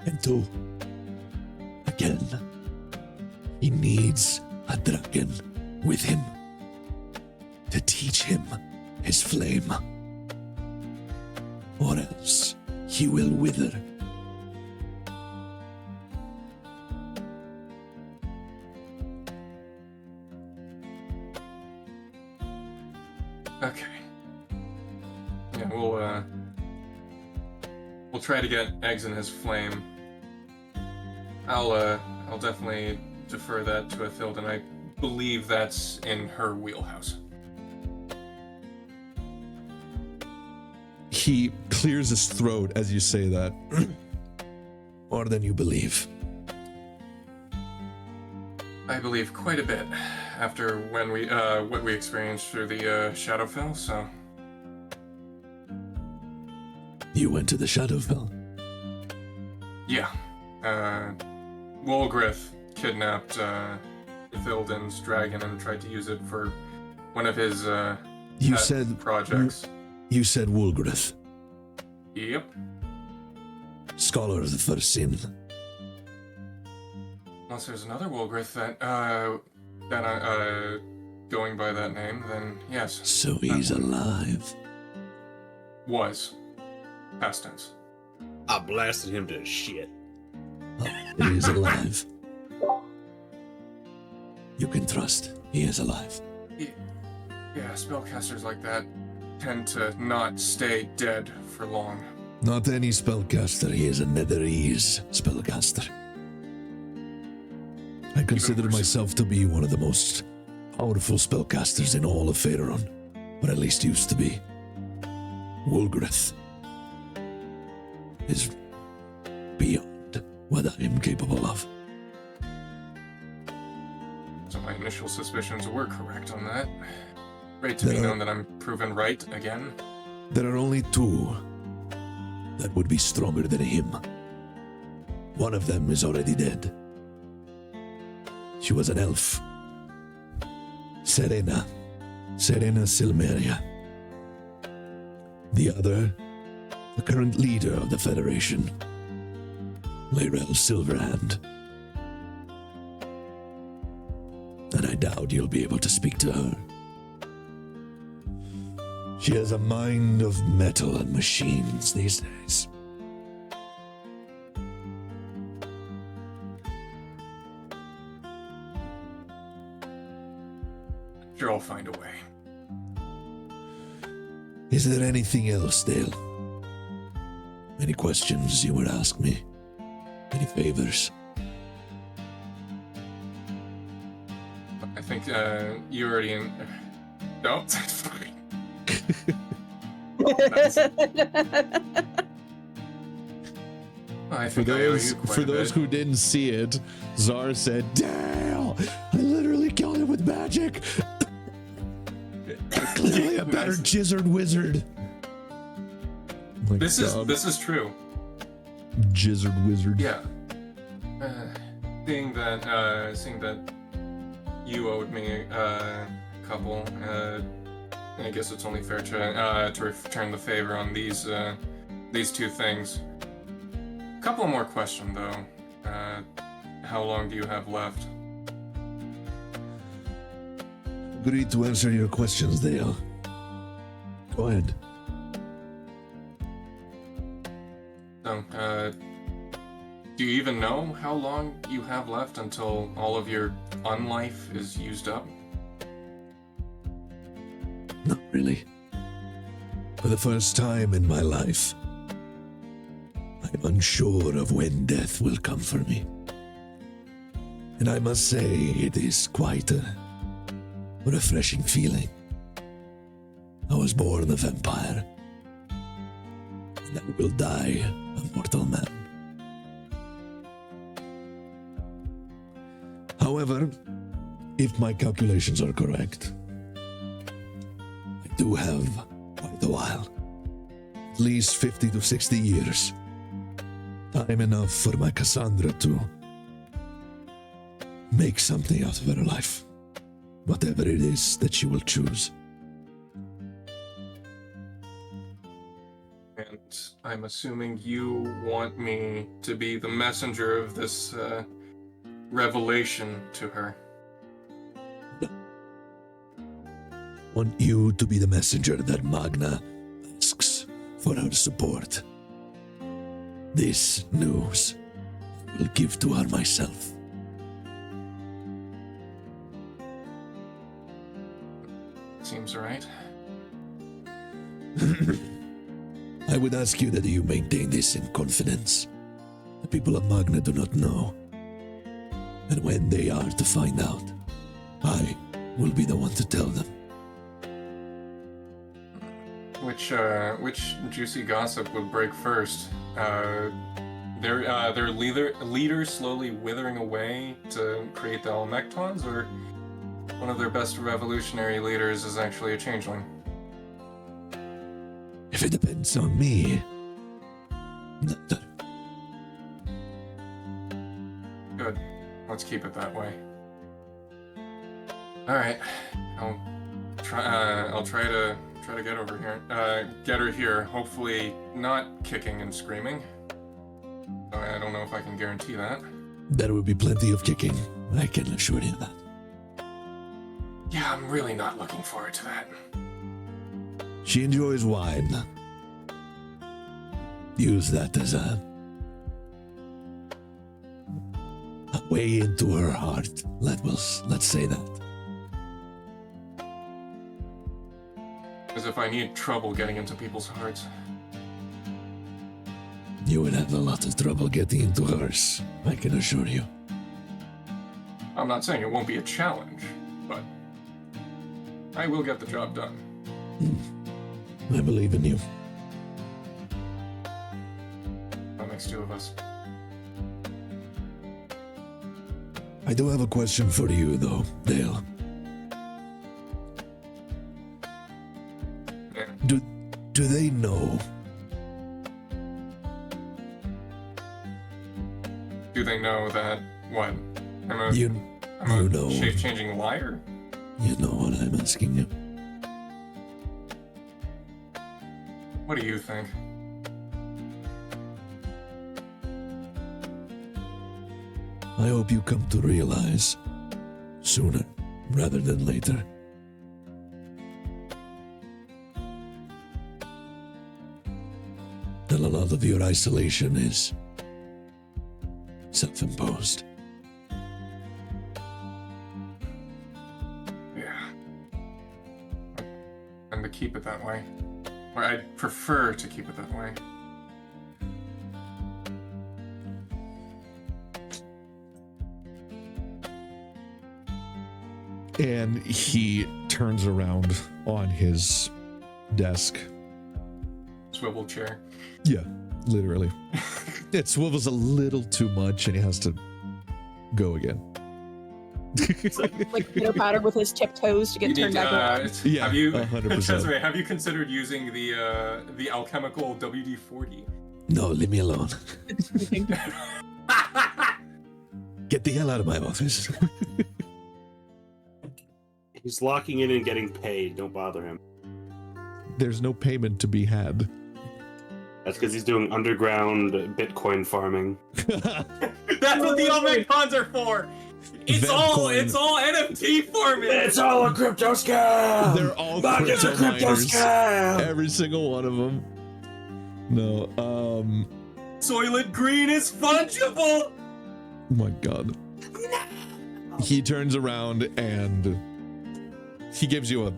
And two, again, he needs a dragon with him to teach him his flame. Or else he will wither.
Okay. Yeah, we'll try to get eggs in his flame. I'll definitely defer that to Athilde, and I believe that's in her wheelhouse.
He clears his throat as you say that.
More than you believe.
I believe quite a bit after when what we experienced through the Shadowfell. So
You went to the Shadowfell?
yeah, Wolgrith kidnapped Thilden's dragon and tried to use it for one of his
You
pet
said
projects.
You said Wolgrith,
Yep.
scholar of the first sin.
Unless there's another Wolgrith that going by that name, then yes.
So he's alive.
Was. Past tense.
I blasted him to shit.
He is alive. You can trust he is alive.
Yeah, spellcasters like that tend to not stay dead for long.
Not any spellcaster, he is a Netherese spellcaster. I consider myself to be one of the most powerful spellcasters in all of Faerun, or at least used to be. Wolgrith is beyond what I am capable of.
So my initial suspicions were correct on that. Great to be known that I'm proven right again.
There are only two that would be stronger than him. One of them is already dead. She was an elf. Serena Silmeria. The other, the current leader of the Federation, Laerel Silverhand. And I doubt you'll be able to speak to her. She has a mind of metal and machines these days.
Sure, I'll find a way.
Is there anything else, Dale? Any questions you would ask me? Any favors?
I think you already in. No. I
For
think I owe
those
you quite
for
a
those
bit.
who didn't see it, Zar said, "Dale, I literally killed him with magic."
Clearly a better gizzard wizard.
My
This
God.
is true.
Gizzard wizard.
Yeah. Seeing that you owed me a couple, I guess it's only fair to return the favor on these two things. Couple more questions though. How long do you have left?
Agreed to answer your questions, Dale. Go ahead.
So, do you even know how long you have left until all of your unlife is used up?
Not really. For the first time in my life, I'm unsure of when death will come for me. And I must say, it is quite a refreshing feeling. I was born a vampire, and I will die a mortal man. However, if my calculations are correct, I do have quite a while. At least 50 to 60 years Time enough for my Cassandra to make something out of her life. Whatever it is that she will choose.
And I'm assuming you want me to be the messenger of this revelation to her.
Want you to be the messenger that Magna asks for her support. This news I will give to her myself.
Seems right.
I would ask you that you maintain this in confidence. The people of Magna do not know. And when they are to find out, I will be the one to tell them.
Which juicy gossip would break first? Their leader slowly withering away to create the Almectons, or one of their best revolutionary leaders is actually a changeling?
If it depends on me, neither.
Good. Let's keep it that way. All right. I'll try to get over here. Get her here. Hopefully not kicking and screaming. I don't know if I can guarantee that.
There will be plenty of kicking, I can assure you that.
Yeah, I'm really not looking forward to that.
She enjoys wine. Use that as a way into her heart. Let's say that.
As if I need trouble getting into people's hearts.
You would have a lot of trouble getting into hers, I can assure you.
I'm not saying it won't be a challenge, but I will get the job done.
I believe in you.
That makes two of us.
I do have a question for you, though, Dale.
Yeah.
Do they know?
Do they know that, what?
You know.
Shape-changing liar?
You know what I'm asking you.
What do you think?
I hope you come to realize sooner rather than later. That a lot of your isolation is self-imposed.
Yeah. And to keep it that way. Or I'd prefer to keep it that way.
And he turns around on his desk.
Swivel chair.
Yeah, literally. It swivels a little too much and he has to go again.
Like pitter patter with his tiptoes to get turned back around.
Yeah,
have you,
100%.
Desiree, have you considered using the alchemical WD-40?
No, leave me alone. Get the hell out of my office.
He's locking in and getting paid. Don't bother him.
There's no payment to be had.
That's because he's doing underground Bitcoin farming.
That's what the Omicrons are for! It's all NFT farming!
It's all a crypto scam!
They're all
It's a
crypto
crypto
miners.
scam!
Every single one of them. No,
Soylent Green is fungible!
oh my god. He turns around and he gives you a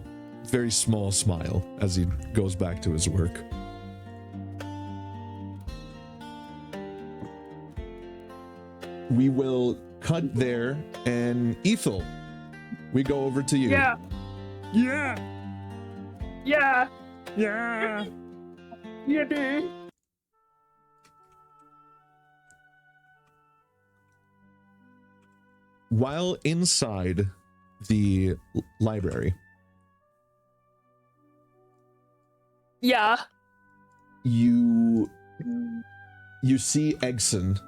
very small smile as he goes back to his work. We will cut there, and Ethel, we go over to you.
Yeah.
Yeah.
Yeah.
Yeah.
You do.
While inside the library,
Yeah.
you you see Egson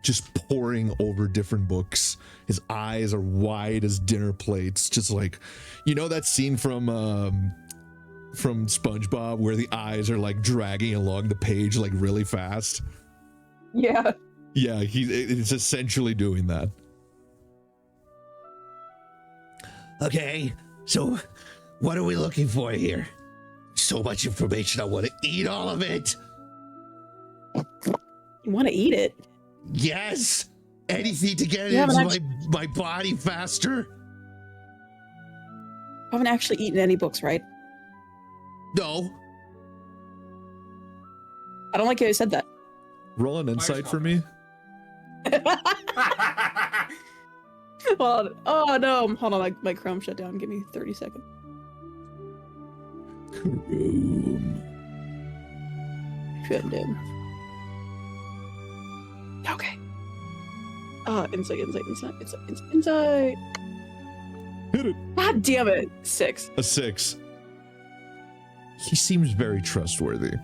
just poring over different books. His eyes are wide as dinner plates, just like, you know that scene from SpongeBob where the eyes are like dragging along the page like really fast?
Yeah.
Yeah, it's essentially doing that.
Okay, so what are we looking for here? So much information, I want to eat all of it.
You want to eat it?
Yes, anything to get it
You
into
haven't
my body faster.
I haven't actually eaten any books, right?
No.
I don't like how you said that.
Roll an insight for me.
Hold on. Oh no, hold on, my Chrome shut down. Give me 30 seconds.
Chrome.
Shut down. Okay. Insight.
Hit it.
God damn it. 6.
A 6. He seems very trustworthy.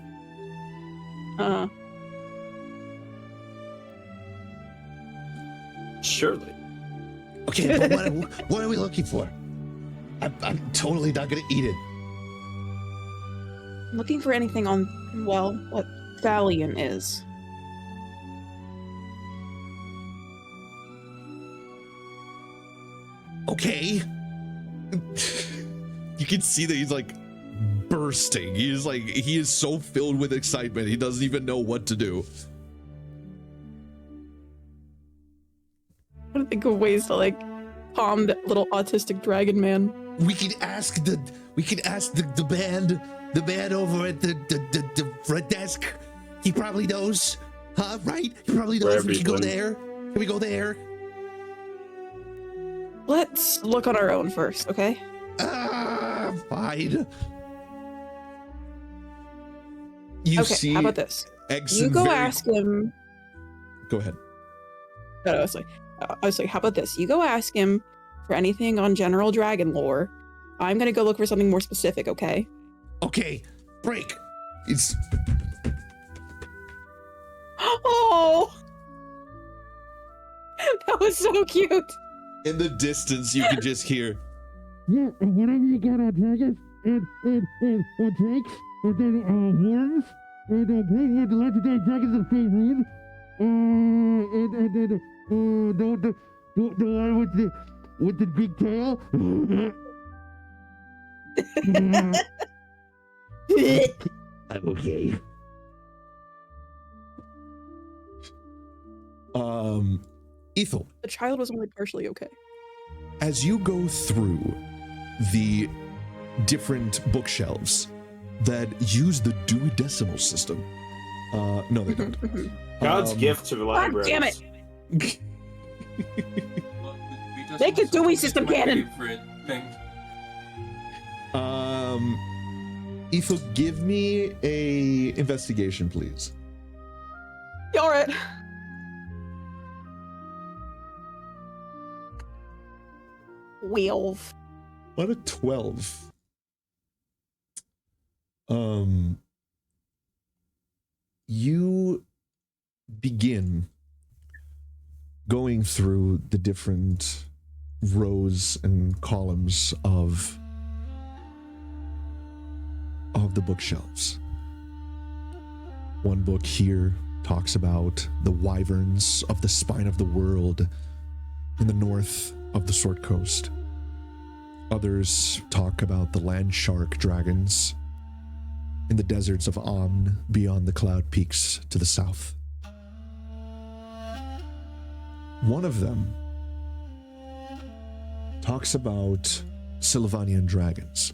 Surely.
Okay, but what are we looking for? I'm totally not gonna eat it.
I'm looking for anything on, well, what Thalion is.
Okay.
You can see that he's like bursting. He is so filled with excitement. He doesn't even know what to do.
I don't think of ways to like calm that little autistic dragon man.
We could ask the band over at the front desk. He probably knows, huh? Right? He probably knows. We can go there. Can we go there?
Let's look on our own first, okay?
Fine.
You
Okay,
see
how about this?
Egson
You go
very-
ask him.
Go ahead.
No, I was like, how about this? You go ask him for anything on general dragon lore. I'm gonna go look for something more specific, okay?
Okay, break.
It's
Oh! That was so cute!
in the distance. You can just hear.
Yeah, whatever you got on dragons and drakes, and then worms, and playing with the legendary dragons of Faerun, and then the one with the big tail.
I'm okay.
Ethel,
The child was only partially okay.
as you go through the different bookshelves that use the Dewey Decimal System, no, they don't.
God's gift to the
God
library.
damn it!
Well,
Make a Dewey System
my
cannon.
favorite thing.
Ethel, give me a investigation, please.
All right. Wolf.
What a 12. You begin going through the different rows and columns of the bookshelves. One book here talks about the wyverns of the spine of the world in the north of the Sword Coast. Others talk about the land shark dragons in the deserts of On beyond the cloud peaks to the south. One of them talks about Sylvanian dragons.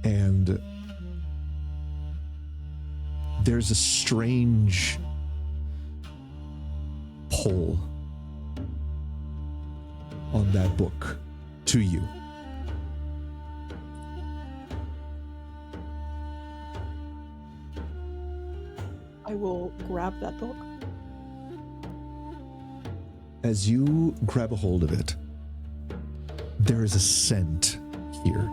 And there's a strange pull on that book to you.
I will grab that book.
As you grab a hold of it, there is a scent here.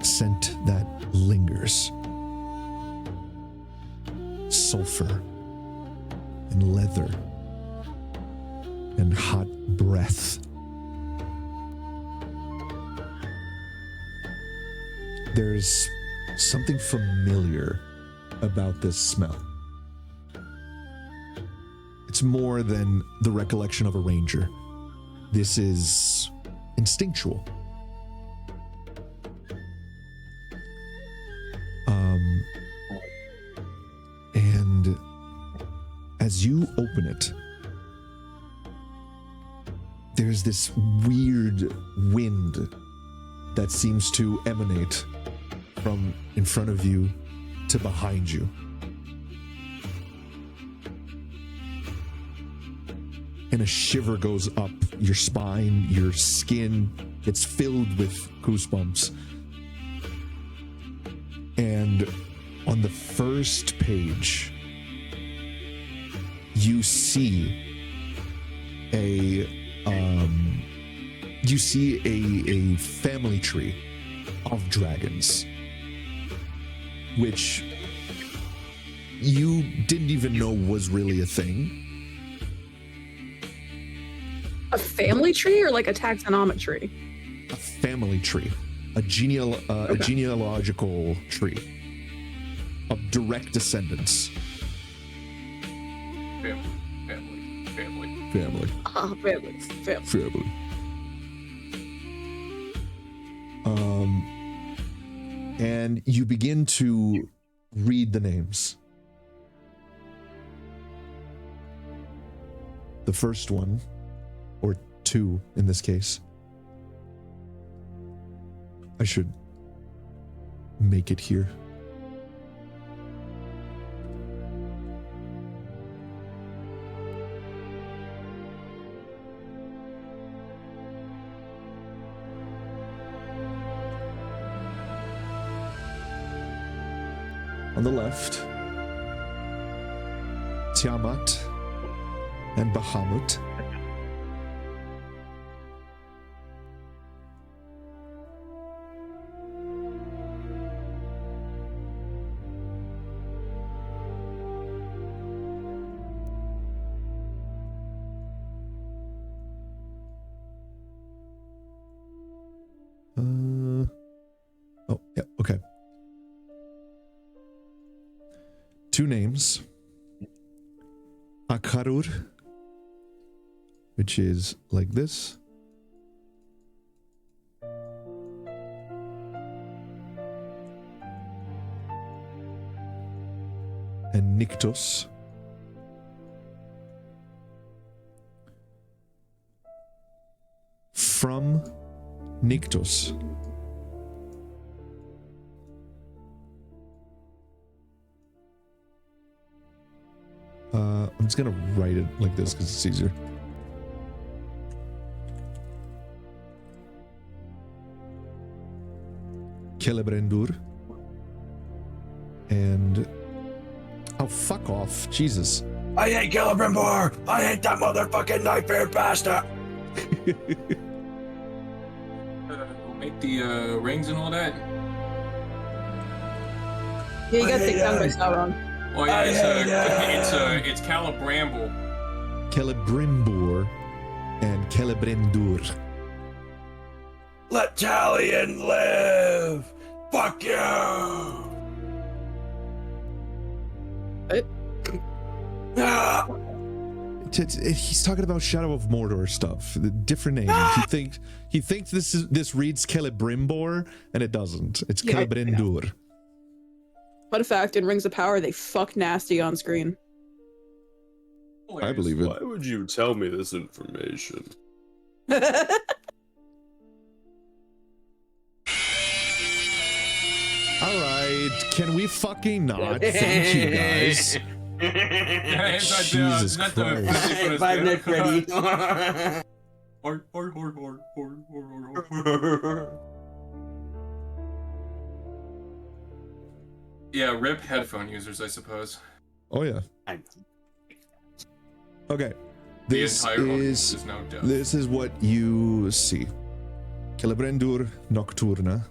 Scent that lingers. sulfur and leather and hot breath. There's something familiar about this smell. It's more than the recollection of a ranger. This is instinctual. And as you open it, there's this weird wind that seems to emanate from in front of you to behind you. And a shiver goes up your spine, your skin gets filled with goosebumps. And on the first page, you see a family tree of dragons, which you didn't even know was really a thing.
A family tree or like a taxonomic tree?
A family tree, a genealogical tree of direct descendants. Family. Family. And you begin to read the names. The first one, or two in this case. I should make it here. On the left, Tiamat and Bahamut. Oh, yeah, okay. Two names. Akarur, which is like this. And Niktos. From Niktos. I'm just gonna write it like this because it's easier. Celebrendur. And oh, fuck off, Jesus.
I hate Celebrendur! I hate that motherfucking knife-eared bastard!
Make the rings and all that.
Yeah, you got the numbers all wrong.
Oh yeah, it's Calibramble.
Celebrimbor and Celebrendur.
Let Talion live! Fuck you! Ah!
He's talking about Shadow of Mordor stuff. The different name. He thinks this reads Celebrimbor, and it doesn't. It's Celebrendur.
Fun fact, in Rings of Power, they fuck nasty on screen.
I believe it.
Why would you tell me this information?
All right, can we fucking not? Thank you, guys. Jesus Christ.
5 Nights Freddy.
Yeah, rip headphone users, I suppose.
Oh yeah. Okay.
The entire audience is now deaf.
This is what you see. Celebrendur Nocturna.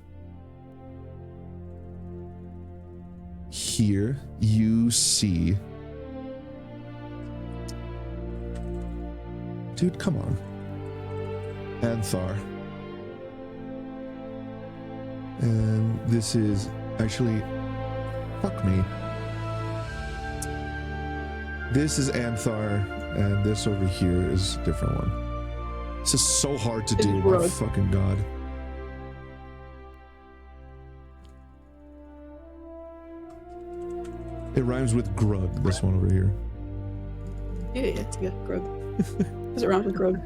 here, you see. Dude, come on. Anthar. And this is actually. Fuck me. This is Anthar, and this over here is a different one. This is so hard to do, my
Grug.
fucking god. It rhymes with Grug, this one over here.
Yeah, Grug. Is it rhymes with Grug?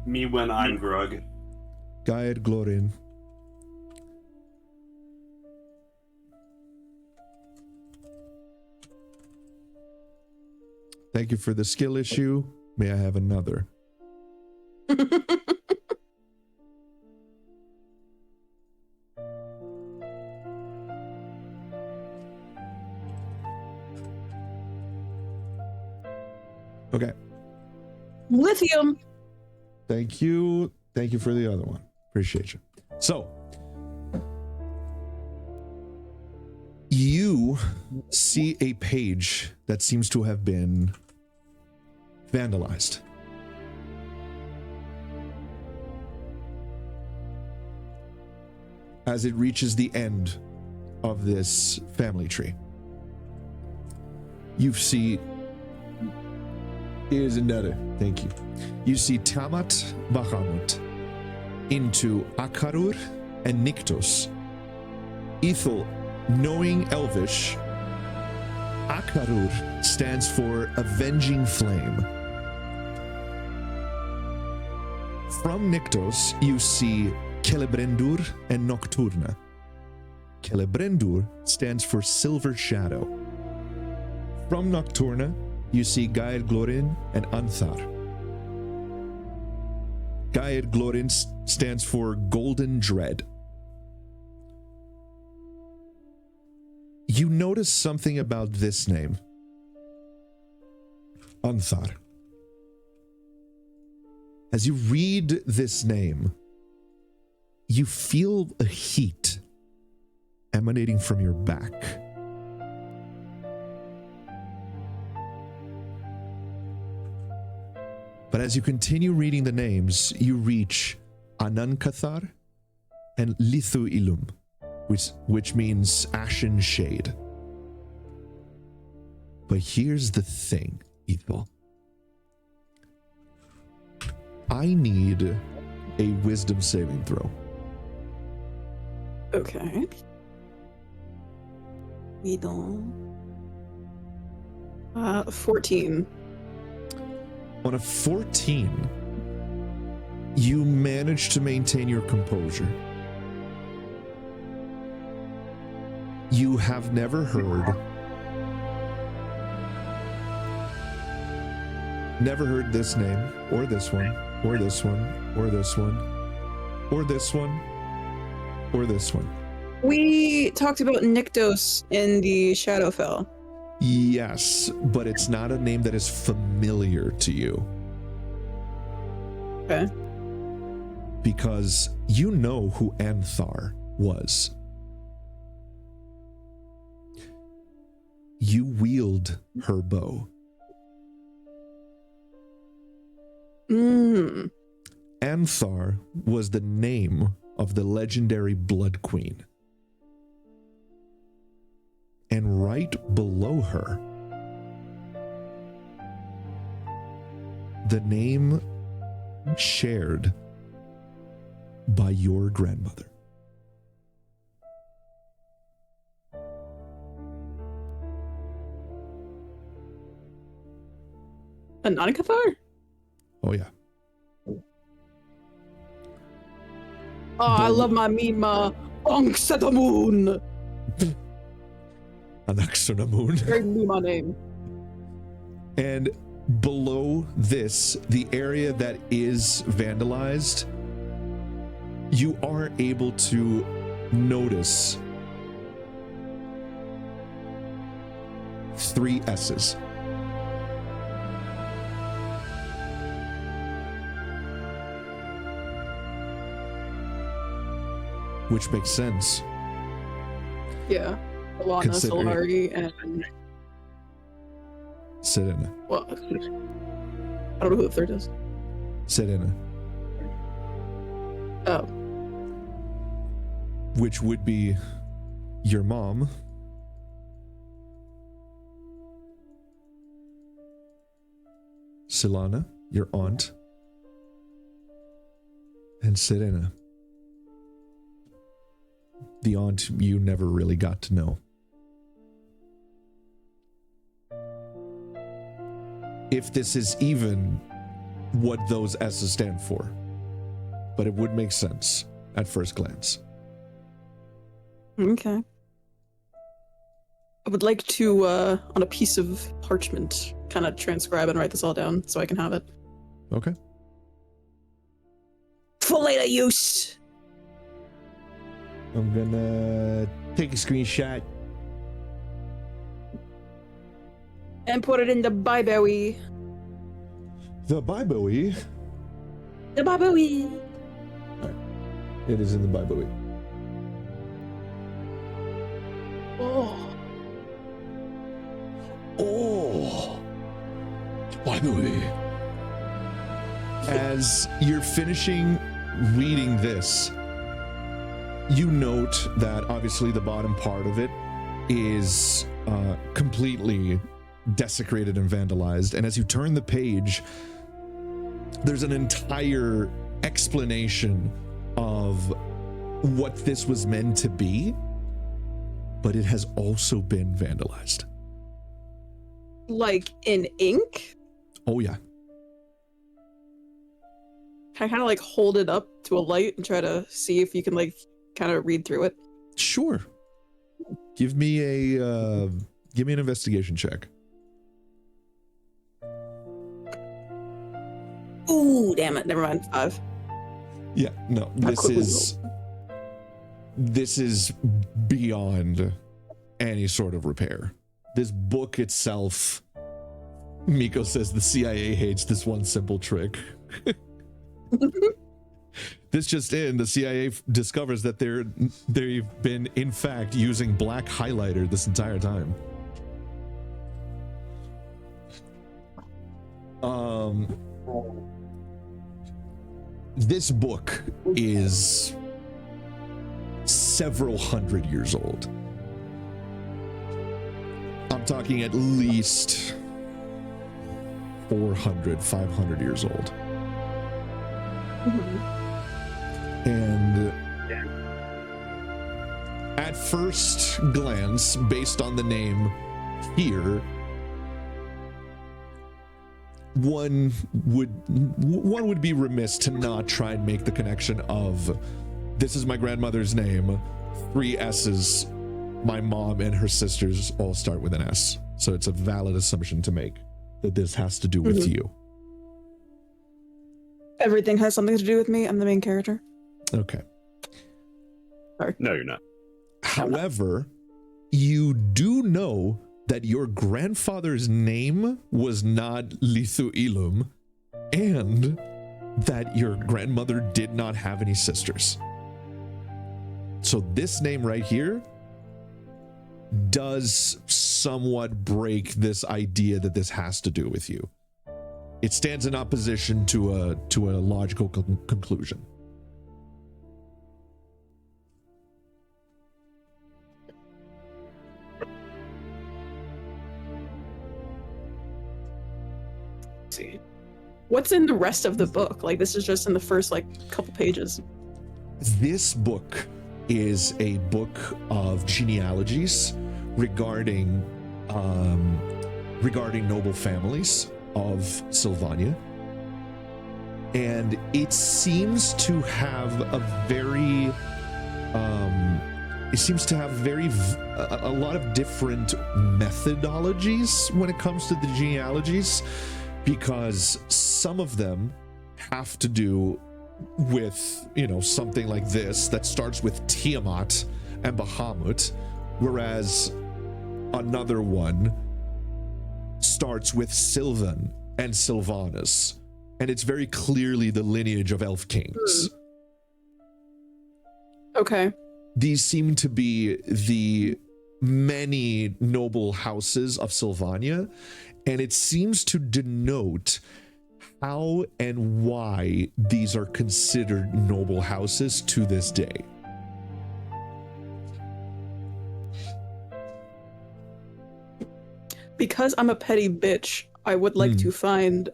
Me when I'm Grug.
Gaed Glorin. Thank you for the skill issue. May I have another? Okay.
Lithium.
Thank you. Thank you for the other one. Appreciate you. So, you see a page that seems to have been vandalized. As it reaches the end of this family tree, you see. Here's another. Thank you. You see Tamat Bahamut into Akarur and Niktos. Ethel, knowing Elvish, Akarur stands for Avenging Flame. From Niktos, you see Celebrendur and Nocturna. Celebrendur stands for Silver Shadow. From Nocturna, you see Gaed Glorin and Anthar. Gaed Glorin stands for Golden Dread. You notice something about this name. Anthar. As you read this name, you feel a heat emanating from your back. But as you continue reading the names, you reach Anankathar and Lithu Ilum, which means ashen shade. But here's the thing, Ethel. I need a wisdom saving throw.
Okay. We don't. 14.
On a 14, you manage to maintain your composure. You have never heard this name, or this one, or this one, or this one, or this one, or this one.
We talked about Nyktos in the Shadowfell.
Yes, but it's not a name that is familiar to you.
Okay.
Because you know who Anthar was. You wield her bow. Anthar was the name of the legendary Blood Queen. And right below her, the name shared by your grandmother.
Anankathar?
Oh, yeah.
Oh, I love my Mima. Onksetamoon.
Anaxonamoon.
Very Mima name.
And below this, the area that is vandalized, you are able to notice 3 S's. Which makes sense.
Yeah. Alana,
Consider-
Solari, and
Serena.
well, I don't know who the third is.
Serena.
Oh,
Which would be your mom. Silana, your aunt. And Serena. The aunt you never really got to know. If this is even what those S's stand for. But it would make sense at first glance.
okay. I would like to, on a piece of parchment, kind of transcribe and write this all down so I can have it.
Okay.
For later use.
I'm gonna take a screenshot.
And put it in the Bible.
The Bible.
The Bible.
It is in the Bible.
Oh.
Oh, by the way,
As you're finishing reading this, you note that obviously the bottom part of it is completely desecrated and vandalized. And as you turn the page, there's an entire explanation of what this was meant to be, but it has also been vandalized.
Like in ink?
Oh, yeah.
Can I kind of like hold it up to a light and try to see if you can like kind of read through it?
Sure. Give me an investigation check.
Ooh, damn it. Never mind. 5.
Yeah, no, this is beyond any sort of repair. This book itself, Miko says the CIA hates this one simple trick. This just in, the CIA discovers that they've been in fact using black highlighter this entire time. This book is several hundred years old. I'm talking at least 400, 500 years old. And at first glance, based on the name here, one would be remiss to not try and make the connection of this is my grandmother's name, 3 S's, my mom and her sisters all start with an S. So it's a valid assumption to make that this has to do with you.
Everything has something to do with me. I'm the main character.
Okay.
No, you're not.
However, you do know that your grandfather's name was not Lithuilum, and that your grandmother did not have any sisters. So this name right here does somewhat break this idea that this has to do with you. It stands in opposition to a logical conclusion.
See. What's in the rest of the book? Like, this is just in the first, like, couple pages.
This book is a book of genealogies regarding noble families of Sylvania, and it seems to have a very a lot of different methodologies when it comes to the genealogies, because some of them have to do with, something like this that starts with Tiamat and Bahamut, whereas another one starts with Sylvan and Sylvanus, and it's very clearly the lineage of elf kings.
Okay.
these seem to be the many noble houses of Sylvania, and it seems to denote how and why these are considered noble houses to this day.
Because I'm a petty bitch, I would like to find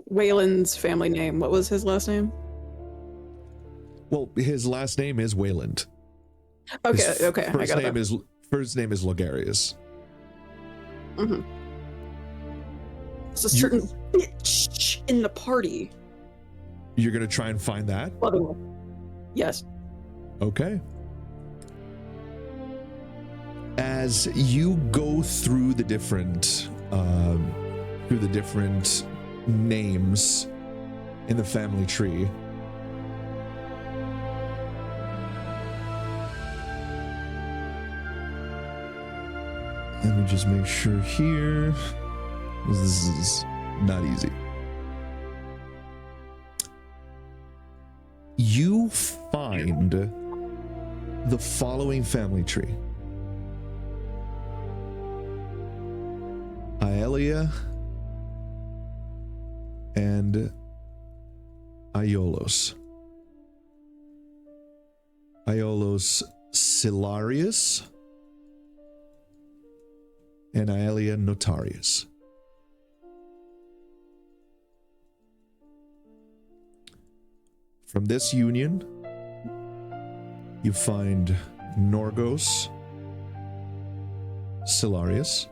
Wayland's family name. What was his last name?
Well, his last name is Wayland.
Okay,
His
okay, I got it.
First name is Logarius.
Mm-hmm. There's a certain bitch in the party.
You're gonna try and find that?
Yes.
Okay. As you go through the different names in the family tree, let me just make sure here. This is not easy. You find the following family tree: Aelia and Aiolos. Aiolos Silarius and Aelia Notarius. From this union, you find Norgos Silarius.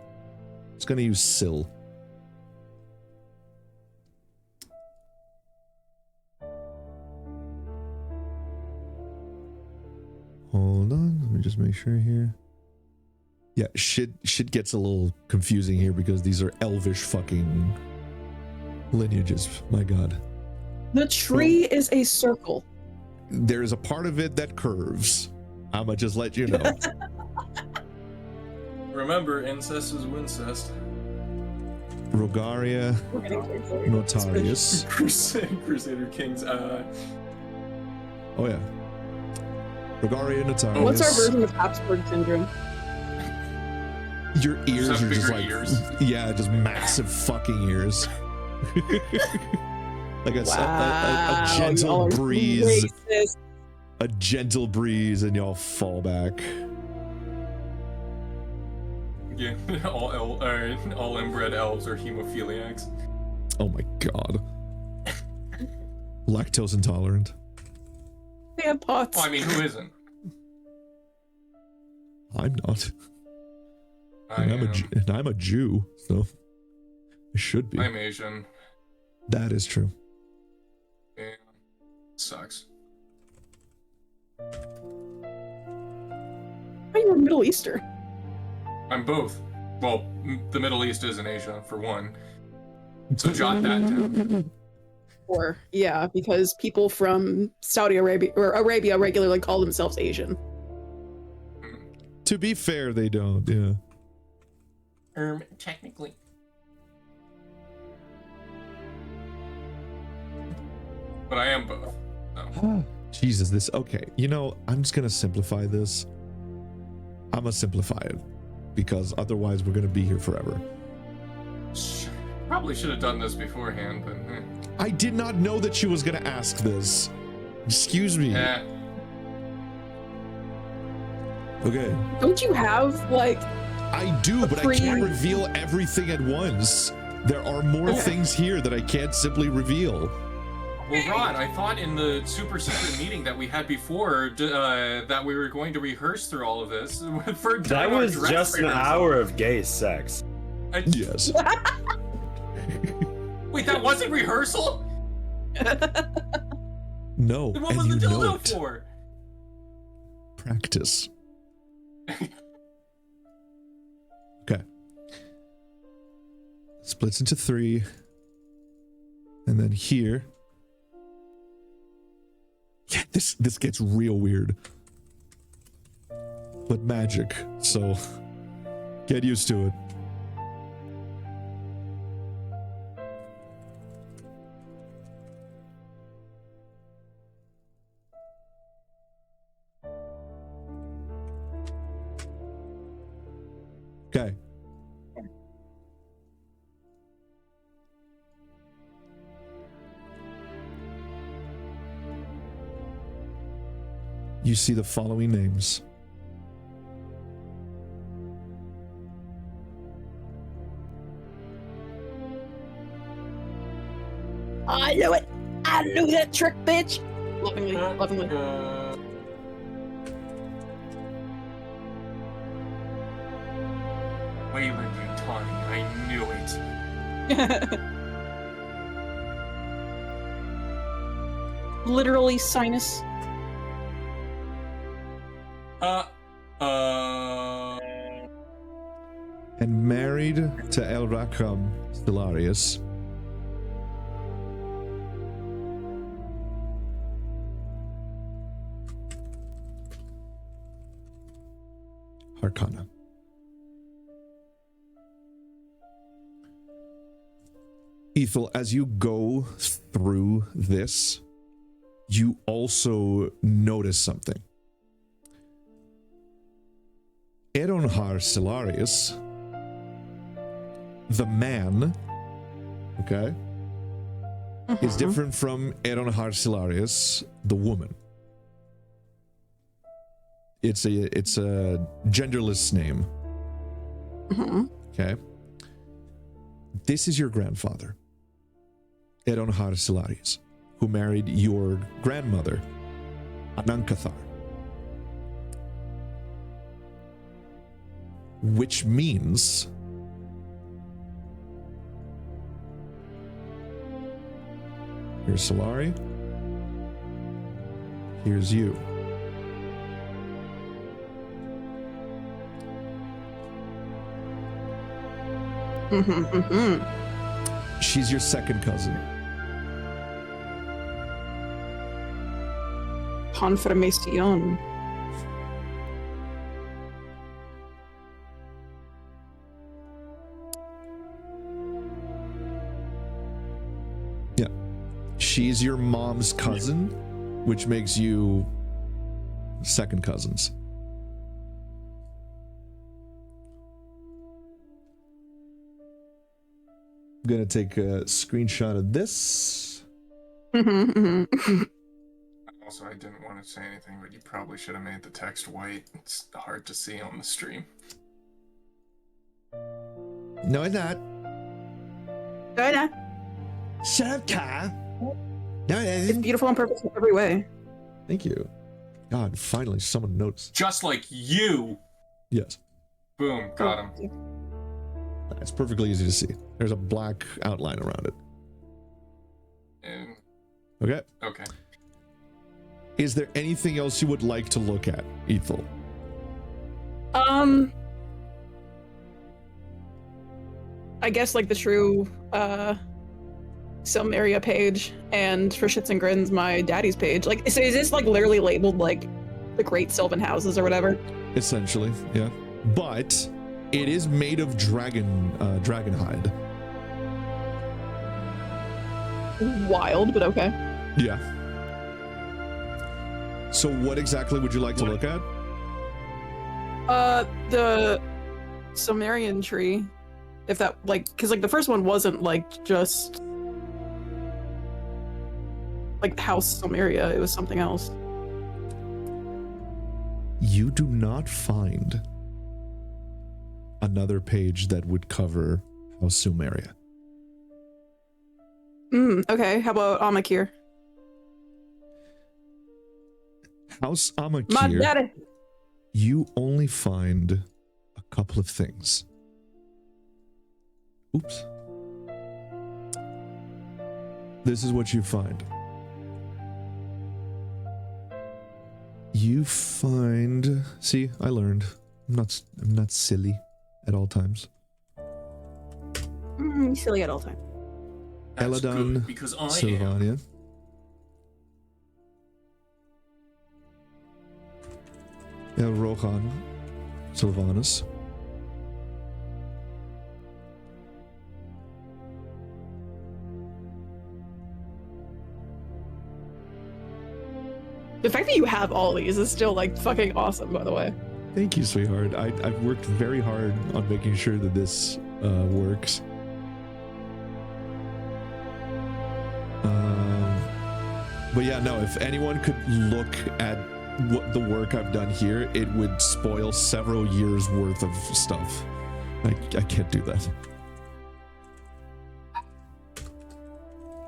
It's going to use Sil. Hold on, let me just make sure here. Yeah, shit gets a little confusing here because these are elvish fucking lineages. My god.
The tree is a circle.
There's a part of it that curves. I'ma just let you know.
Remember, incest is wincest.
Rogaria Notarius.
Crusader Kings.
Oh yeah. Rogaria Notarius.
What's our version of Habsburg syndrome?
Your ears
Just have
are just
bigger
like,
ears.
yeah, just massive fucking ears. Like a gentle breeze.
Racist.
A gentle breeze, and y'all fall back.
Yeah, all inbred elves are hemophiliacs.
Oh my god. Lactose intolerant.
They have pots.
Well, I mean, who isn't?
I'm not.
I am.
And I'm a Jew, so I should be.
I'm Asian.
That is true.
Yeah. Sucks.
Oh, you were Middle Eastern.
I'm both. Well, the Middle East is in Asia, for one. So jot that down.
Or yeah, because people from Saudi Arabia or Arabia regularly call themselves Asian.
To be fair, they don't, yeah.
Technically. But I am both. So.
Jesus, this, okay. You know, I'm just gonna simplify this. I'm gonna simplify it. Because otherwise we're gonna be here forever.
Probably should have done this beforehand, but
I did not know that she was gonna ask this. Excuse me. Okay.
Don't you have like?
I do, but I can't reveal everything at once. There are more things here that I can't simply reveal.
Well, Rod, I thought in the super secret meeting that we had before that we were going to rehearse through all of this.
That was just an hour of gay sex.
Yes.
Wait, that wasn't rehearsal?
No,
What
and
was
you
the
know
dildo
it.
for?
Practice. Okay. Splits into 3. And then here. Yeah, this gets real weird. But magic, so get used to it. Okay. You see the following names.
I knew it. I knew that trick, bitch. Lovingly, lovingly.
Wayland Yutani, I knew it.
Literally sinus.
And married to El Rakam Stellarius. Harkana. Ethel, as you go through this, you also notice something. Eronhar Stellarius, the man, okay, is different from Eronhar Stellarius, the woman. It's a genderless name. Okay. This is your grandfather, Eronhar Stellarius, who married your grandmother, Anankathar. Which means here's Solari, here's you. She's your second cousin.
Confirmation.
Yeah. She's your mom's cousin, which makes you second cousins. I'm gonna take a screenshot of this.
Also, I didn't want to say anything, but you probably should have made the text white. It's hard to see on the stream.
No, it's not.
Good.
Shut up, Ka. No, it
It's
isn't.
beautiful on purpose in every way.
Thank you. God, finally someone noticed.
Just like you!
Yes.
Boom, got him.
It's perfectly easy to see. There's a black outline around it.
And,
Okay.
okay.
Is there anything else you would like to look at, Ethel?
I guess like the true some area page, and for shits and grins my daddy's page. Like, so is this like literally labeled like the Great Sylvan Houses or whatever?
Essentially, yeah. But it is made of dragon hide.
Wild, but okay.
Yeah. So what exactly would you like to look at?
The Sumerian tree. If that, like, because like the first one wasn't like just like House Sumeria, it was something else.
You do not find another page that would cover House Sumeria.
Okay, how about Amakir?
House
My
Amakir,
daddy.
you only find a couple of things. Oops. This is what you find. You find... See, I learned. I'm not silly at all times.
Silly at all time.
That's
Eladon
good, because I am.
Sylvania. El Rohan Sylvanus.
The fact that you have all these is still like fucking awesome, by the way.
Thank you, sweetheart. I've worked very hard on making sure that this works. But yeah, no, if anyone could look at what the work I've done here, it would spoil several years worth of stuff. I can't do that.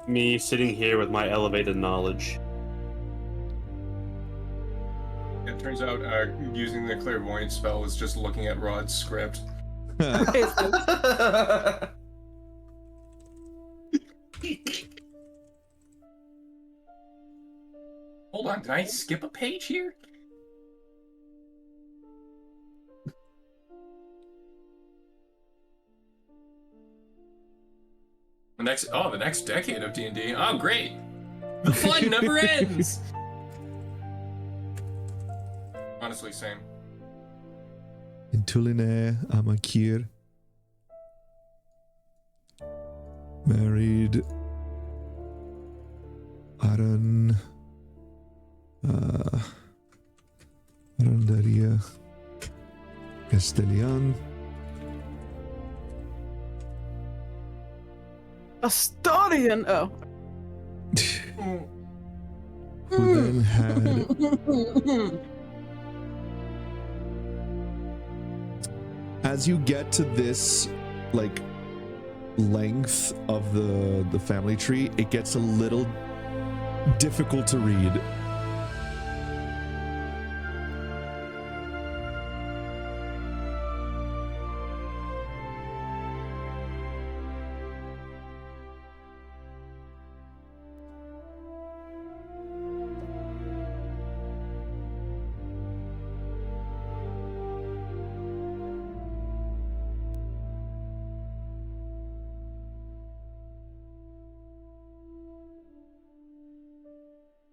Me sitting here with my elevated knowledge.
It turns out using the clairvoyance spell is just looking at Rod's script. Hold on, did I skip a page here? The next decade of D&D. Oh, great! The fun never ends. Honestly, same.
Intuline Amakir. Married Aran Arandaria Castellan.
Astarian. Oh.
Who then had as you get to this like length of the family tree, it gets a little difficult to read.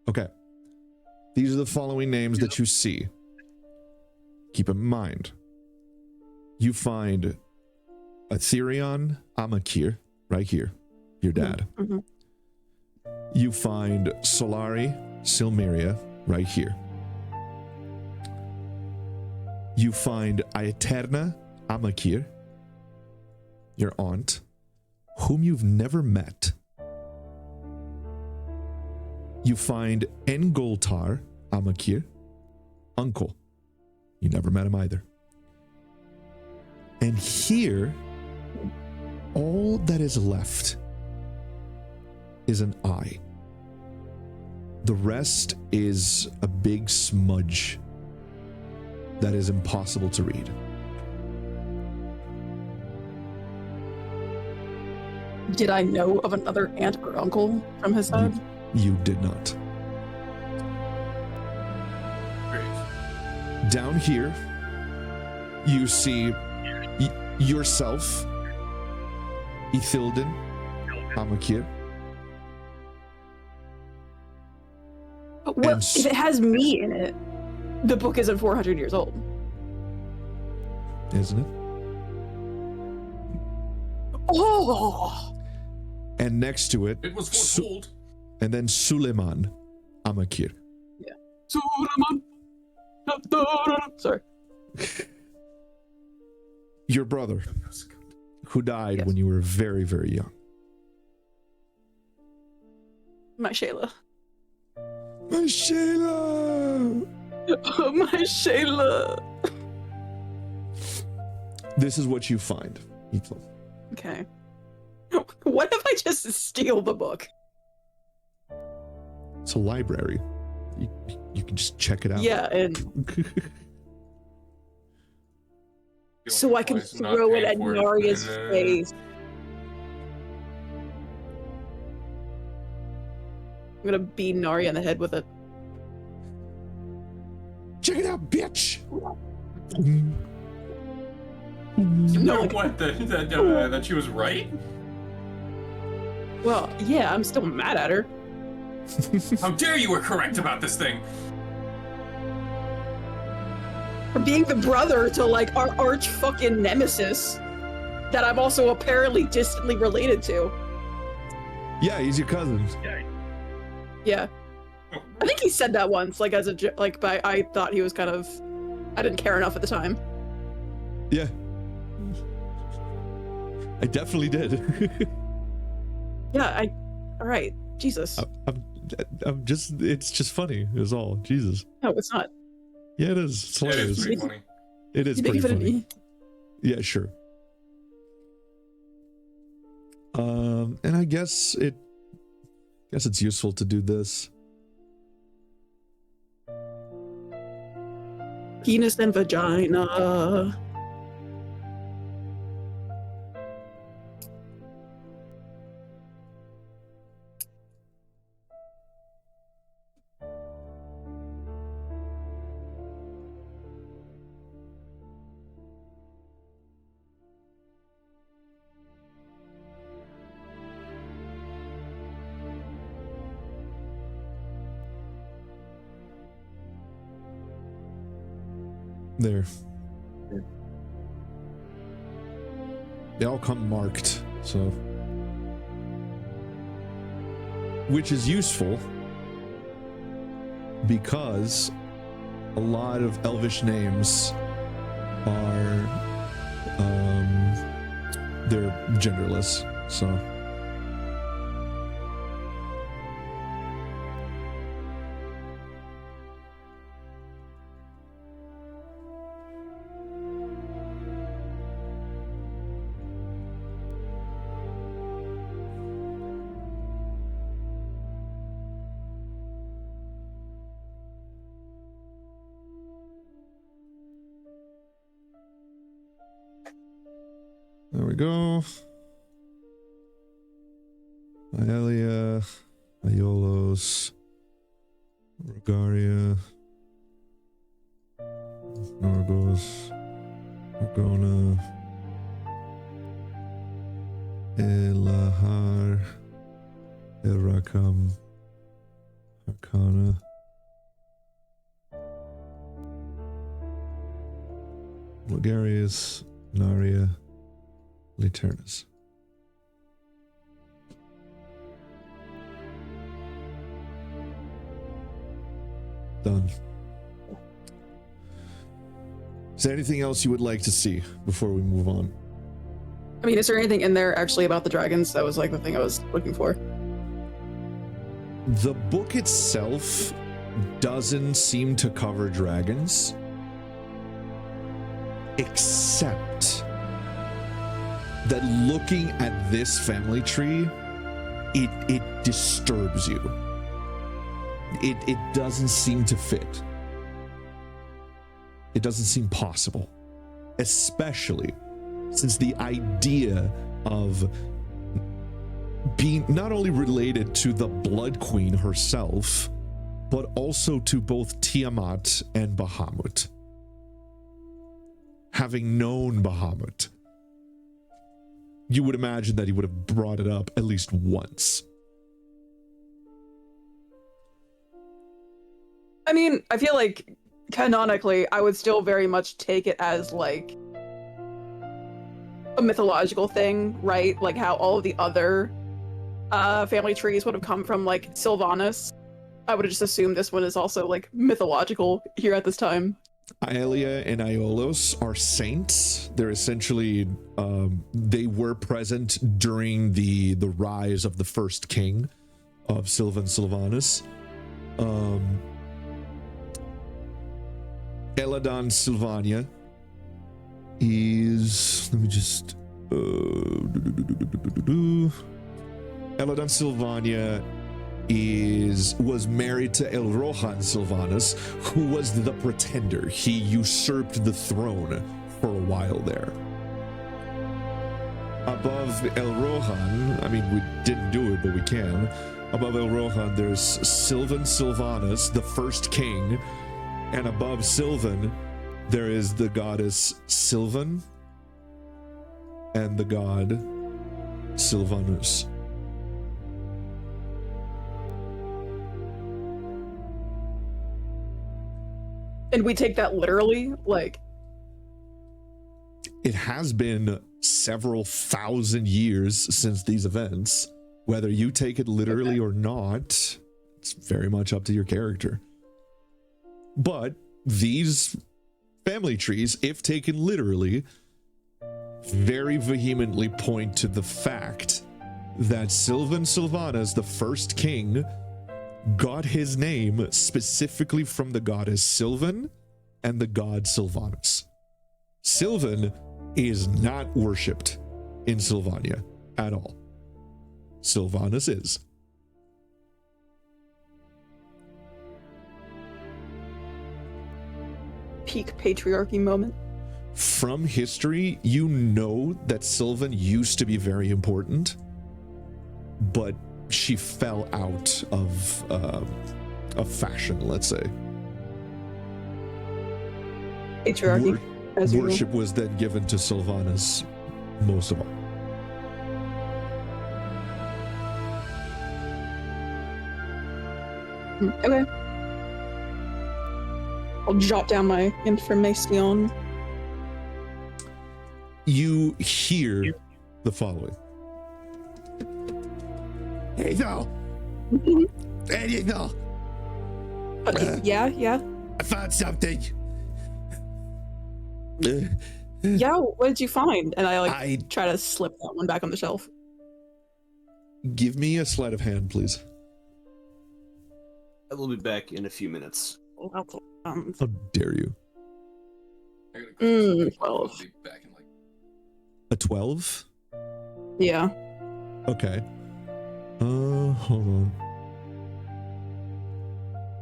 Okay. These are the following names that you see. Keep in mind. You find Aetherion Amakir right here, your dad.
Mm-hmm.
You find Solari Silmeria right here. You find Aeterna Amakir, your aunt, whom you've never met. You find Engoltar Amakir, uncle. You never met him either. And here, all that is left is an eye. The rest is a big smudge that is impossible to read.
Did I know of another aunt or uncle from his side?
You did not.
Great.
Down here, you see yourself, Ithilden Amakir.
Well,
And
if it has me in it, the book isn't 400 years old.
Isn't it?
Oh!
And next to it,
It was foretold.
and then Suleiman Amakir.
Sorry.
Your brother, who died
Yes.
when you were very, very young.
My Shayla.
My Shayla!
Oh, my Shayla.
This is what you find, Ethel.
Okay. What if I just steal the book?
It's a library. You can just check it out.
Yeah, and so I can throw it at Narya's face. I'm gonna beat Narya in the head with it.
Check it out, bitch!
No,
What? That she was right?
well, yeah, I'm still mad at her.
How dare you were correct about this thing?
For being the brother to, like, our arch fucking nemesis that I'm also apparently distantly related to.
Yeah, he's your cousin.
Yeah. I think he said that once, like, as a like, but I thought he was kind of, I didn't care enough at the time.
Yeah. I definitely did.
Yeah, all right. Jesus.
I'm just, it's just funny, is all. Jesus.
No, it's not.
Yeah, it is. It's
It
hilarious.
is pretty funny.
It is
You
pretty
make fun of
funny.
me.
Yeah, sure. And I guess it's useful to do this.
Penis and vagina.
There. They all come marked, so. Which is useful because a lot of Elvish names are, they're genderless, so. There we go. Aelia, Aiolos, Rogaria, Norgos, Argona, Elahar, Erakam, Arcana, Logarius, Naria, Liternus. Done. Is there anything else you would like to see before we move on?
I mean, is there anything in there actually about the dragons? That was like the thing I was looking for.
The book itself doesn't seem to cover dragons, except that looking at this family tree, it disturbs you. It doesn't seem to fit. It doesn't seem possible, especially since the idea of being not only related to the Blood Queen herself, but also to both Tiamat and Bahamut. Having known Bahamut, you would imagine that he would have brought it up at least once.
I mean, I feel like canonically, I would still very much take it as like a mythological thing, right? Like how all of the other family trees would have come from like Sylvanas. I would have just assumed this one is also like mythological here at this time.
Aelia and Aiolos are saints. They're essentially, they were present during the rise of the first king of Sylvan Sylvanas. Eladon Sylvania is, let me just, Eladon Sylvania was married to Elrohan Sylvanas, who was the pretender. He usurped the throne for a while there. Above Elrohan, I mean, we didn't do it, but we can. Above Elrohan, there's Sylvan Sylvanas, the first king, and above Sylvan, there is the goddess Sylvan and the god Sylvanus.
And we take that literally, like...
It has been several thousand years since these events. Whether you take it literally or not, it's very much up to your character. But these family trees, if taken literally, very vehemently point to the fact that Sylvan Sylvanas, the first king, got his name specifically from the goddess Sylvan and the god Sylvanus. Sylvan is not worshipped in Sylvania at all. Sylvanus is.
Peak patriarchy moment.
From history, you know that Sylvan used to be very important, but she fell out of fashion, let's say.
Patriarchy. As usual.
Worship was then given to Sylvanus most of all.
Okay. I'll jot down my information.
You hear the following.
Hey, no. Hey, no.
Yeah.
I found something.
Yeah, what did you find? And I
I
try to slip that one back on the shelf.
give me a sleight of hand, please.
I will be back in a few minutes.
How dare you?
I gotta go.
12.
I'll be back in like.
A 12?
Yeah.
Okay. Hold on.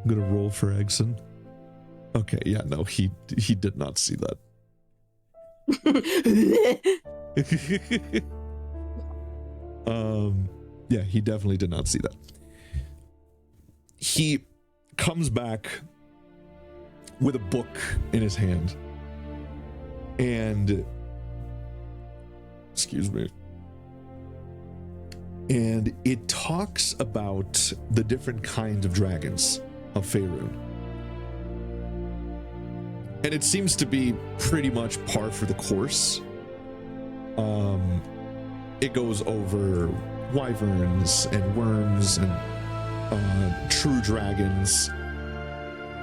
I'm gonna roll for Egson. Okay, yeah, no, he did not see that. Yeah, he definitely did not see that. He comes back with a book in his hand, and excuse me, and it talks about the different kinds of dragons of Faerun. And it seems to be pretty much par for the course. It goes over wyverns and worms and true dragons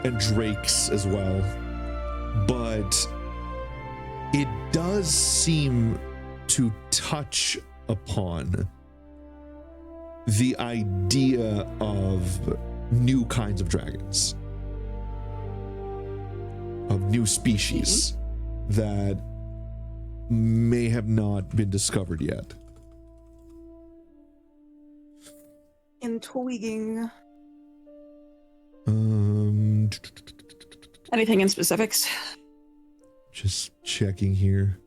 and drakes as well. But it does seem to touch upon the idea of new kinds of dragons, of new species that may have not been discovered yet.
Intriguing.
Um,
Anything in specifics?
just checking here.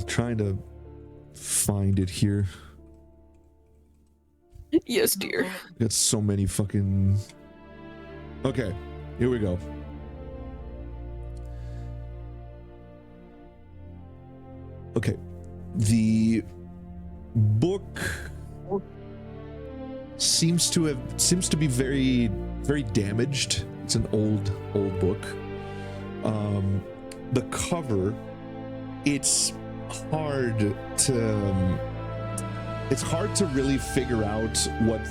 Trying to find it here.
Yes, dear.
Got so many fucking. Okay, here we go. Okay, the book seems to be very, very damaged. It's an old book. The cover, it's hard to really figure out what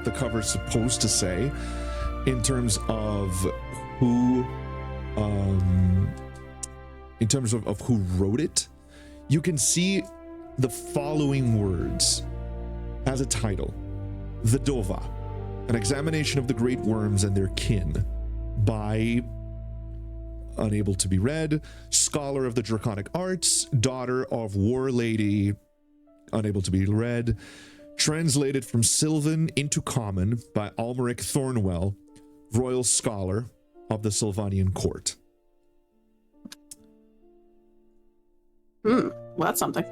the cover's supposed to say in terms of who who wrote it. You can see the following words as a title: The Dova, an examination of the great worms and their kin, by, unable to be read, scholar of the draconic arts, daughter of war lady, unable to be read, translated from Sylvan into Common by Almeric Thornwell, royal scholar of the Sylvanian court.
Well, that's something.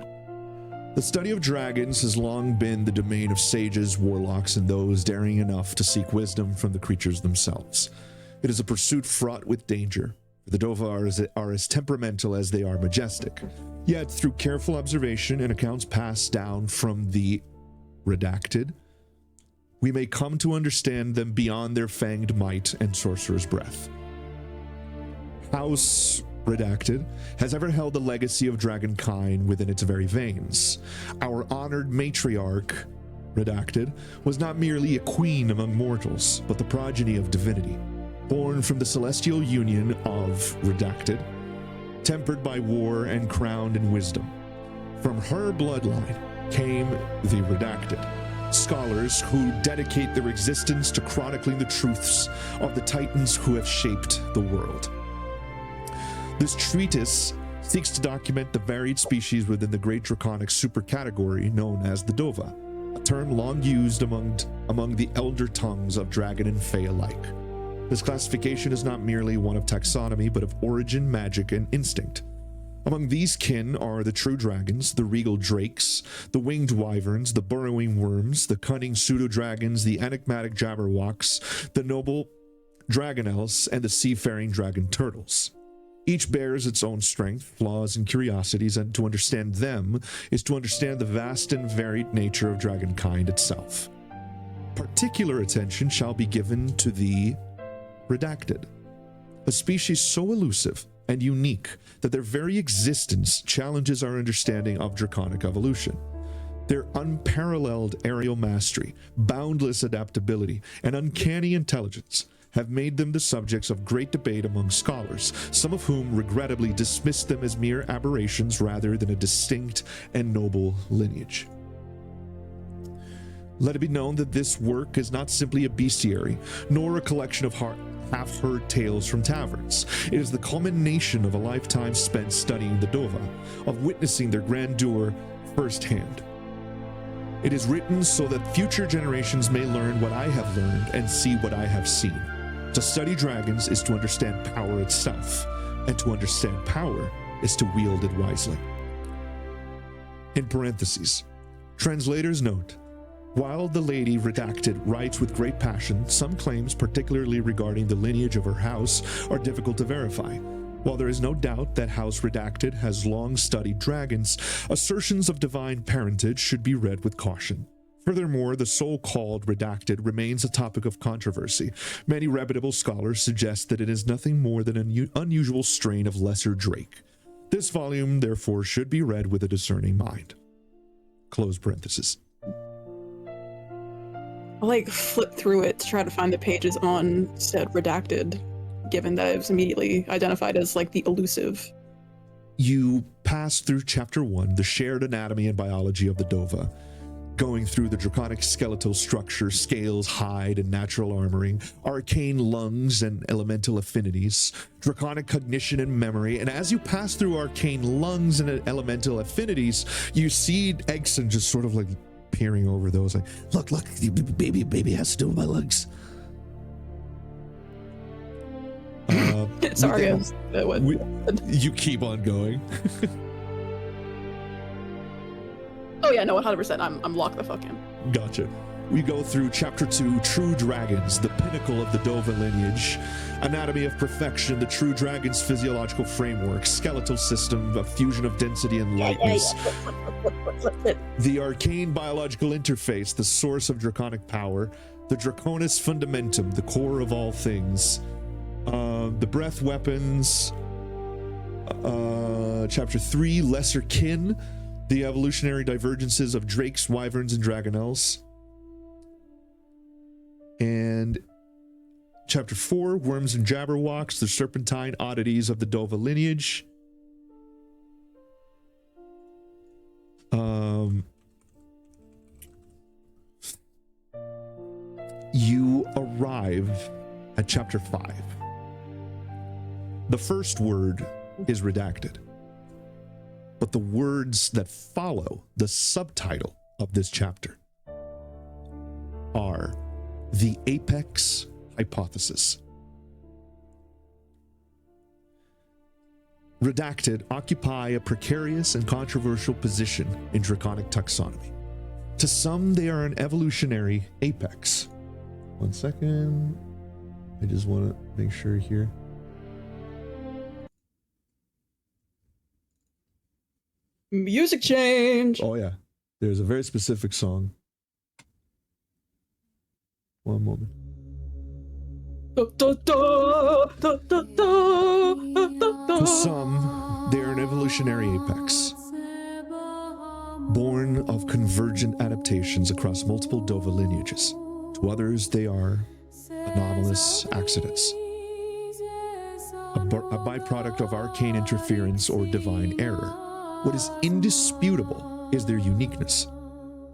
The study of dragons has long been the domain of sages, warlocks, and those daring enough to seek wisdom from the creatures themselves. It is a pursuit fraught with danger. The Dova are as temperamental as they are majestic. Yet, through careful observation and accounts passed down from the redacted, we may come to understand them beyond their fanged might and sorcerer's breath. House Redacted has ever held the legacy of dragonkind within its very veins. Our honored matriarch, Redacted, was not merely a queen among mortals, but the progeny of divinity, born from the celestial union of Redacted, tempered by war and crowned in wisdom. From her bloodline came the Redacted, scholars who dedicate their existence to chronicling the truths of the titans who have shaped the world. This treatise seeks to document the varied species within the great draconic supercategory known as the Dova, a term long used among the elder tongues of dragon and fae alike. This classification is not merely one of taxonomy, but of origin, magic, and instinct. Among these kin are the true dragons, the regal drakes, the winged wyverns, the burrowing worms, the cunning pseudo-dragons, the enigmatic jabberwocks, the noble dragonels, and the seafaring dragon turtles. Each bears its own strength, flaws, and curiosities, and to understand them is to understand the vast and varied nature of dragonkind itself. Particular attention shall be given to the Redacted, a species so elusive and unique that their very existence challenges our understanding of draconic evolution. Their unparalleled aerial mastery, boundless adaptability, and uncanny intelligence have made them the subjects of great debate among scholars, some of whom regrettably dismiss them as mere aberrations rather than a distinct and noble lineage. Let it be known that this work is not simply a bestiary, nor a collection of half-heard tales from taverns. It is the culmination of a lifetime spent studying the Dova, of witnessing their grandeur firsthand. It is written so that future generations may learn what I have learned and see what I have seen. To study dragons is to understand power itself, and to understand power is to wield it wisely. In parentheses, translators note, while the Lady Redacted writes with great passion, some claims, particularly regarding the lineage of her house, are difficult to verify. While there is no doubt that House Redacted has long studied dragons, assertions of divine parentage should be read with caution. Furthermore, the so-called Redacted remains a topic of controversy. Many reputable scholars suggest that it is nothing more than an unusual strain of lesser drake. This volume, therefore, should be read with a discerning mind. Close parenthesis.
I'll flip through it to try to find the pages on said Redacted, given that it was immediately identified as the elusive.
You pass through chapter 1, the shared anatomy and biology of the Dova, going through the draconic skeletal structure, scales, hide, and natural armoring, arcane lungs and elemental affinities, draconic cognition and memory, and as you pass through arcane lungs and elemental affinities, you see Egson just sort of peering over those, look, baby has to do with my legs.
Sorry,
you keep on going.
Oh yeah, no, 100%. I'm locked the fuck in.
Gotcha. We go through chapter 2, True Dragons, the pinnacle of the Dova lineage, anatomy of perfection, the true dragon's physiological framework, skeletal system, a fusion of density and lightness, the arcane biological interface, the source of draconic power, the Draconis Fundamentum, the core of all things, the breath weapons, chapter 3, Lesser Kin, the evolutionary divergences of drakes, wyverns, and dragonels. And chapter 4, Worms and Jabberwocks, the serpentine oddities of the Dova lineage. You arrive at chapter 5. The first word is redacted. But the words that follow the subtitle of this chapter are the apex hypothesis. Redacted occupy a precarious and controversial position in draconic taxonomy. To some, they are an evolutionary apex. One second. I just want to make sure here.
Music change.
Oh yeah, there's a very specific song. One moment. For some, they are an evolutionary apex, born of convergent adaptations across multiple Dova lineages. To others, they are anomalous accidents, a byproduct of arcane interference or divine error. What is indisputable is their uniqueness.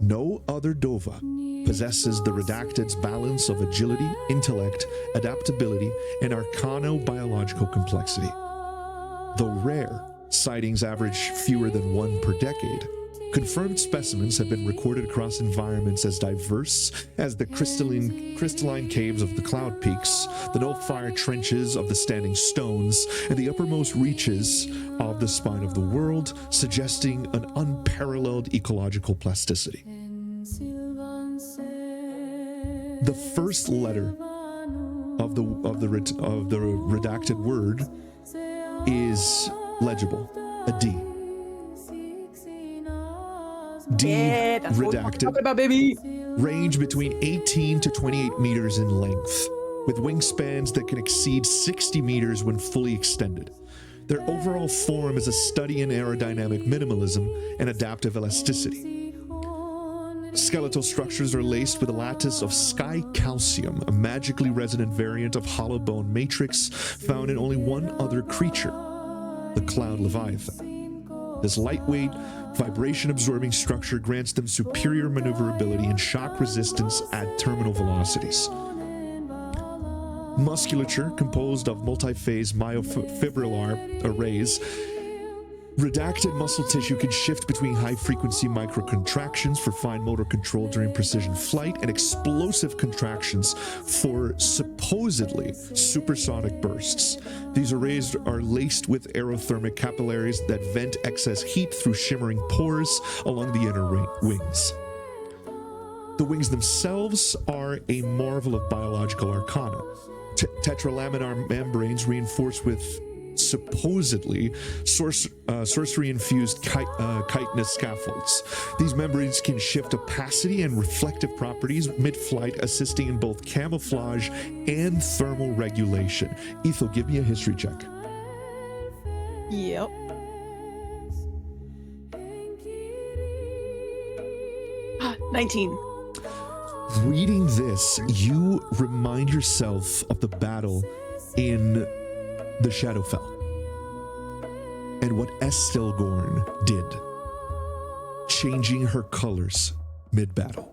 No other Dova possesses the Redacted's balance of agility, intellect, adaptability, and arcano-biological complexity. Though rare, sightings average fewer than one per decade. Confirmed specimens have been recorded across environments as diverse as the crystalline caves of the Cloud Peaks, the no-fire trenches of the Standing Stones, and the uppermost reaches of the Spine of the World, suggesting an unparalleled ecological plasticity. The first letter of the redacted word is legible, a D.
That's what we're
redacted,
talking about, baby.
range between 18 to 28 meters in length, with wingspans that can exceed 60 meters when fully extended. Their overall form is a study in aerodynamic minimalism and adaptive elasticity. Skeletal structures are laced with a lattice of sky calcium, a magically resonant variant of hollow bone matrix found in only one other creature, the Cloud Leviathan. This lightweight, vibration-absorbing structure grants them superior maneuverability and shock resistance at terminal velocities. Musculature composed of multi-phase myofibrillar arrays. Redacted muscle tissue can shift between high-frequency microcontractions for fine motor control during precision flight and explosive contractions for supposedly supersonic bursts. These arrays are laced with aerothermic capillaries that vent excess heat through shimmering pores along the inner wings. The wings themselves are a marvel of biological arcana. Tetralaminar membranes reinforced with supposedly sorcery-infused chitinous scaffolds. These membranes can shift opacity and reflective properties mid-flight, assisting in both camouflage and thermal regulation. Ethel, give me a history check.
Yep. Ah, 19.
Reading this, you remind yourself of the battle in the Shadowfell and what Estelgorn did, changing her colors mid-battle.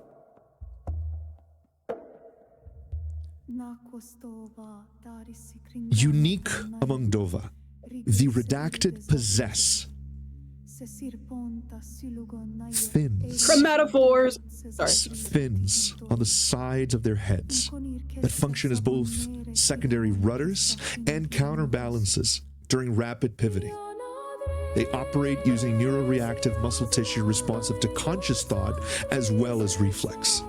Unique among Dova, the Redacted possess fins.
From metaphors. Sorry.
Fins on the sides of their heads that function as both secondary rudders and counterbalances during rapid pivoting. They operate using neuroreactive muscle tissue responsive to conscious thought as well as reflex.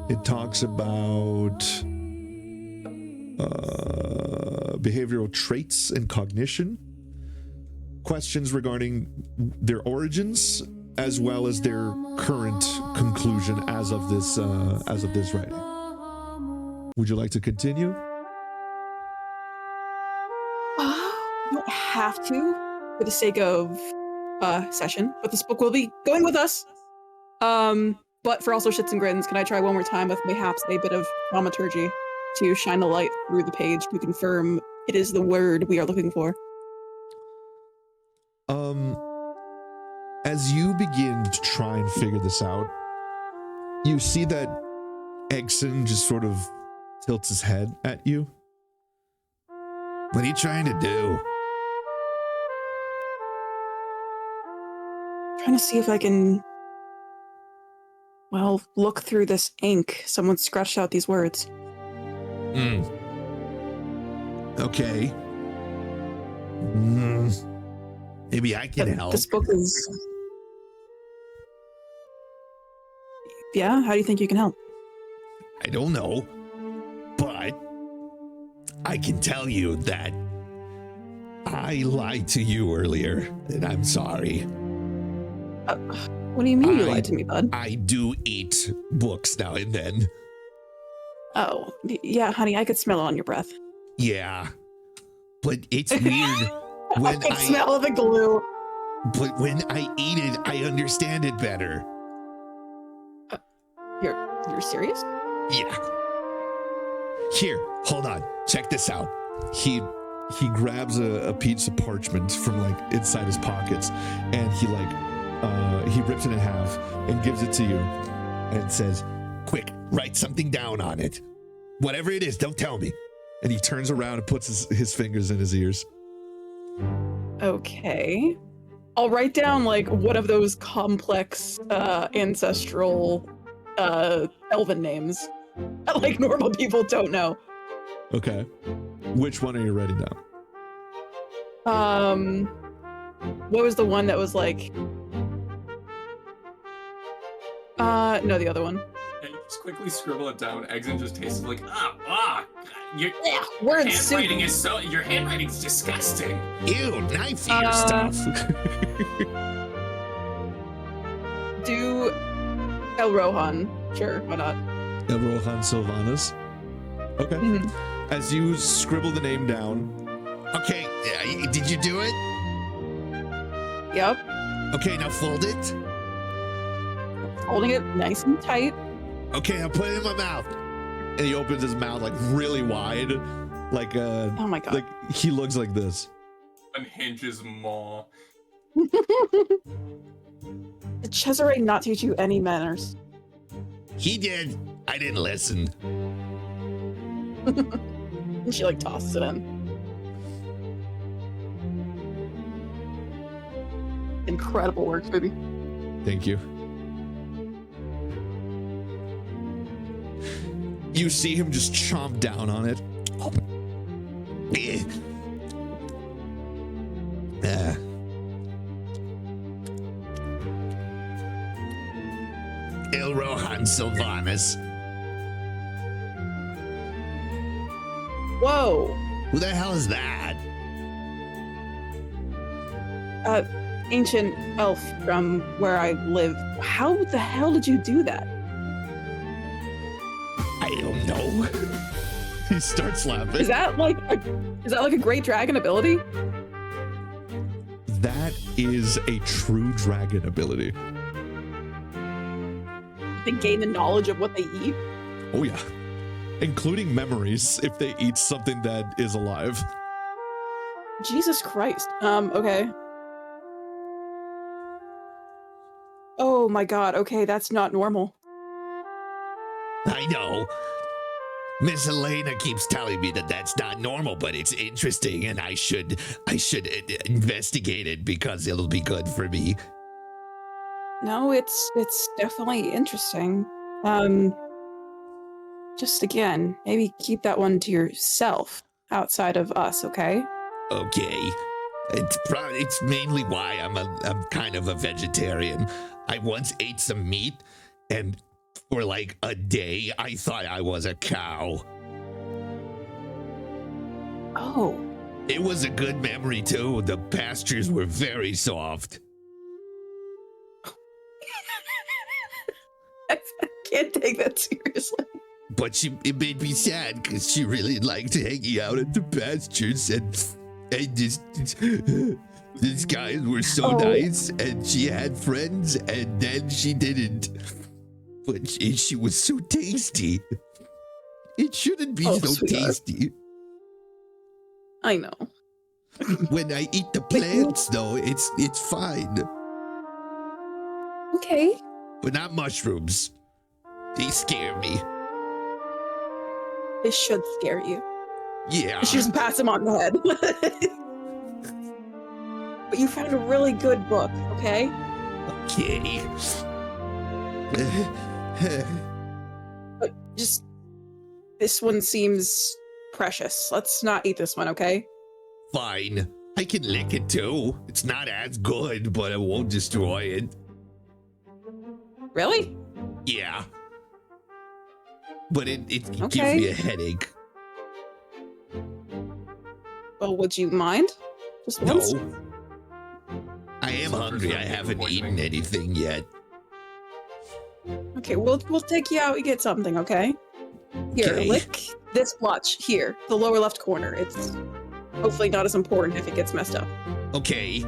It talks about behavioral traits and cognition, questions regarding their origins, as well as their current conclusion as of this writing. Would you like to continue?
You don't have to, for the sake of session, but this book will be going with us. But for also shits and grins, can I try one more time with mayhaps a bit of thaumaturgy to shine the light through the page to confirm it is the word we are looking for?
As you begin to try and figure this out, you see that Egson just sort of tilts his head at you. What are you trying to do?
Trying to see if I can, well, look through this ink. Someone scratched out these words.
Okay. Maybe I can help.
This book is... Yeah? How do you think you can help?
I don't know, but I can tell you that I lied to you earlier, and I'm sorry.
What do you mean you lied to me, bud?
I do eat books now and then.
Oh, yeah, honey, I could smell it on your breath.
Yeah. But it's weird when
I can smell the glue.
But when I eat it, I understand it better.
You're serious?
Yeah. Here, hold on. Check this out.
He grabs a piece of parchment from like inside his pockets, and he rips it in half and gives it to you, and says,
Quick, write something down on it. Whatever it is, don't tell me.
and he turns around and puts his fingers in his ears.
Okay. I'll write down like one of those complex ancestral elven names that like normal people don't know.
Okay. Which one are you writing down?
What was the one that was like no, the other one.
And you just quickly scribble it down. Exon just tastes like your
Word
handwriting is your handwriting's disgusting.
Ew, knife ear stuff.
Do El Rohan. Sure, why not?
El Rohan Sylvanas. Okay.
Mhm.
As you scribble the name down.
Okay, did you do it?
Yep.
Okay, now fold it.
Holding it nice and tight.
Okay, now put it in my mouth.
And he opens his mouth like really wide. Like
Oh my god.
like he looks like this.
Unhinge his maw.
Did Cesare not teach you any manners?
He did. I didn't listen.
And she like tosses it in. Incredible work, baby.
Thank you. You see him just chomp down on it.
El Rohan Sylvanas.
Whoa.
Who the hell is that?
Ancient elf from where I live. How the hell did you do that?
I don't know.
He starts laughing.
Is that like a great dragon ability?
That is a true dragon ability.
They gain the knowledge of what they eat?
Oh yeah. Including memories if they eat something that is alive.
Jesus Christ. Okay. Oh my god, okay, that's not normal.
I know. Miss Elena keeps telling me that that's not normal, but it's interesting, and I should investigate it because it'll be good for me.
No, it's definitely interesting. Just again, maybe keep that one to yourself outside of us, okay?
Okay. It's mainly why I'm kind of a vegetarian. I once ate some meat, and for like a day, I thought I was a cow.
Oh.
It was a good memory, too. The pastures were very soft.
I can't take that seriously.
But it made me sad because she really liked hanging out at the pastures, and these guys were so nice, and she had friends, and then she didn't. But she was so tasty. It shouldn't be so
sweetheart.
tasty.
I know.
When I eat the plants, though, it's fine.
Okay.
But not mushrooms. They scare me.
They should scare you.
Yeah.
You should just pass them on the head. But you found a really good book, okay?
Okay.
But just this one seems precious. Let's not eat this one, okay?
Fine. I can lick it too. It's not as good, but I won't destroy it.
Really?
Yeah. But it gives
Okay.
me a headache.
Well, would you mind? Just once?
No. I am hungry. I haven't eaten anything yet.
Okay, we'll take you out and get something, okay? Here,
Okay.
lick this watch here, the lower left corner. It's hopefully not as important if it gets messed up.
Okay.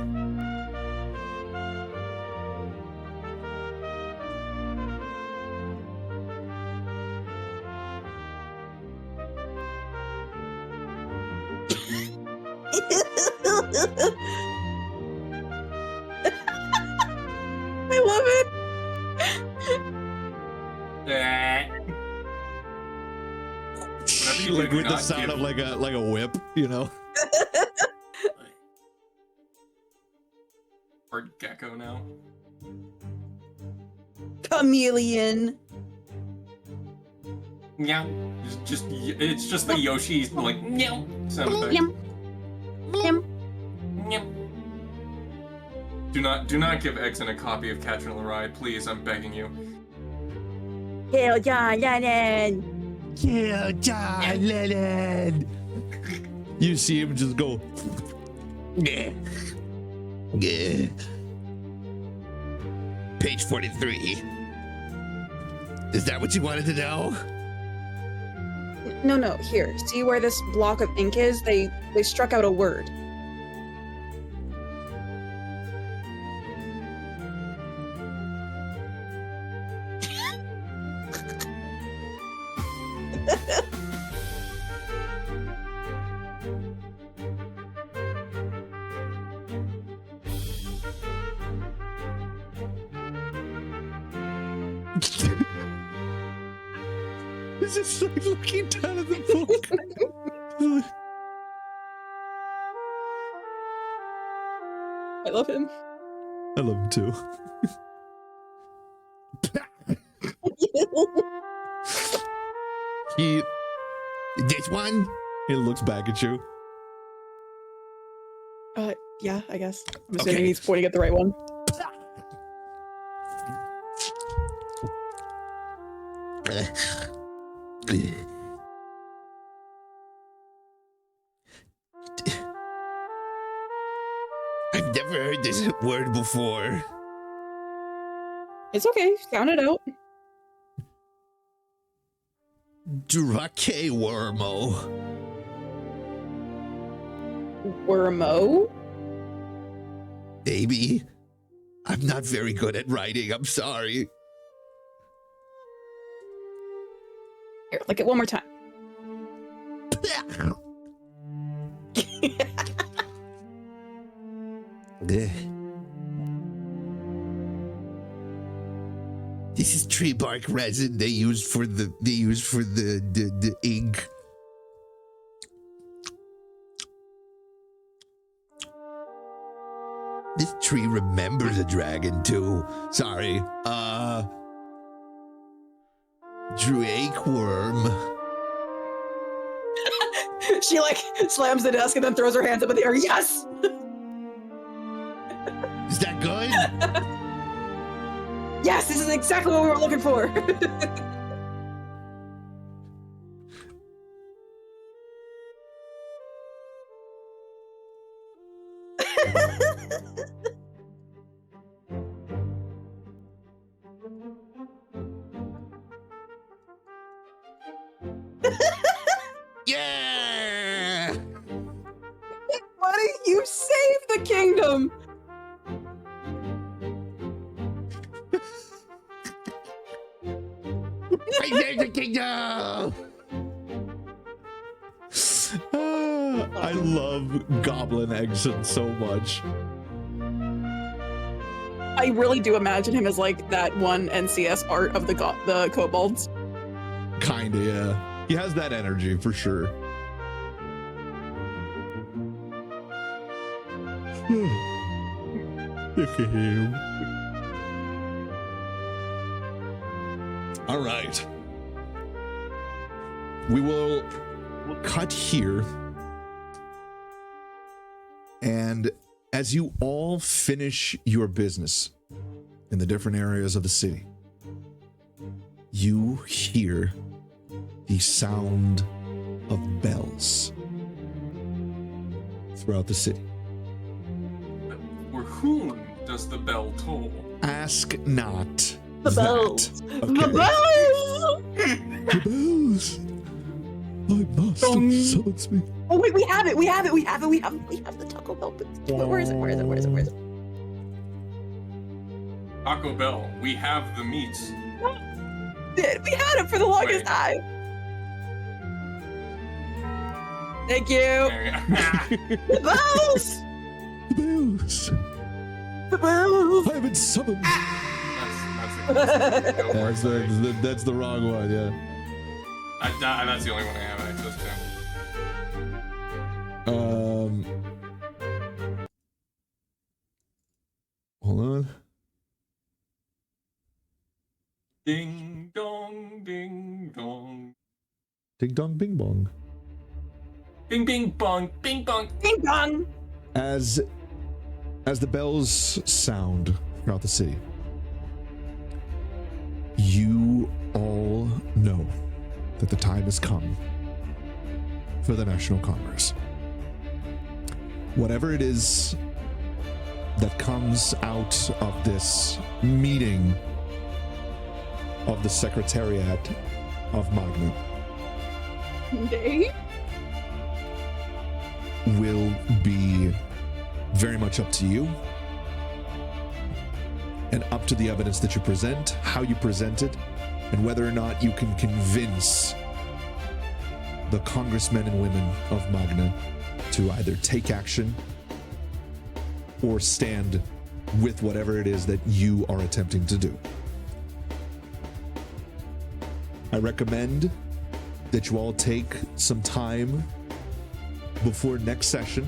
I love it.
You
Like
do
with the
not
sound
give-
of like a whip, you know.
Art gecko now.
Chameleon.
Yeah, it's just the Yoshi's like meow sound effect. Meow. Do not give Exon a copy of Catcher in the Rye, please. I'm begging you.
Hell yeah, Lennon.
Yeah, John Lennon.
You see him just go.
Yeah. Yeah. Page 43. Is that what you wanted to know?
No, here. See where this block of ink is? They struck out a word.
He's just like looking down at the book.
I love him.
I love him too. He
This one?
looks back at you.
Yeah, I guess. I'm assuming
Okay.
he's pointing at the right one.
I've never heard this word before.
It's okay. Count it out.
Drake Wormo.
Wormo?
Maybe. I'm not very good at writing. I'm sorry.
Here, lick it one more time.
This is tree bark resin they used for the ink. This tree remembers a dragon too. Sorry. Drake worm.
She like slams the desk and then throws her hands up in the air. Yes!
Is that good?
Yes, this is exactly what we were looking for.
Yeah!
Buddy, you saved the kingdom.
I saved the kingdom!
I love Goblin Exon so much.
I really do imagine him as like that one NCS art of the kobolds.
Kinda, yeah. He has that energy for sure. Look at him. All right. We'll cut here. And as you all finish your business in the different areas of the city, you hear the sound of bells throughout the city.
We're whom does the bell toll?
Ask not.
The
that.
bells.
Okay.
The bells!
The bells. My master
Dong.
summons me.
Oh wait, we have it. We have the Taco Bell. Where is it?
Taco Bell, we have the meats.
We had it for the longest
Wait.
time. Thank you.
There we go.
The bells.
The bells.
The bells.
I have been summoned.
That's go for it.
That's the wrong one, yeah.
That's the only one I have access to.
Hold on.
Ding dong, ding dong.
Ding dong bing bong.
Bing bing bong, bing bong.
Ding dong.
As the bells sound throughout the city, you all know that the time has come for the National Congress. Whatever it is that comes out of this meeting of the Secretariat of Magna
Okay.
will be very much up to you and up to the evidence that you present, how you present it, and whether or not you can convince the congressmen and women of Magna to either take action or stand with whatever it is that you are attempting to do. I recommend that you all take some time before next session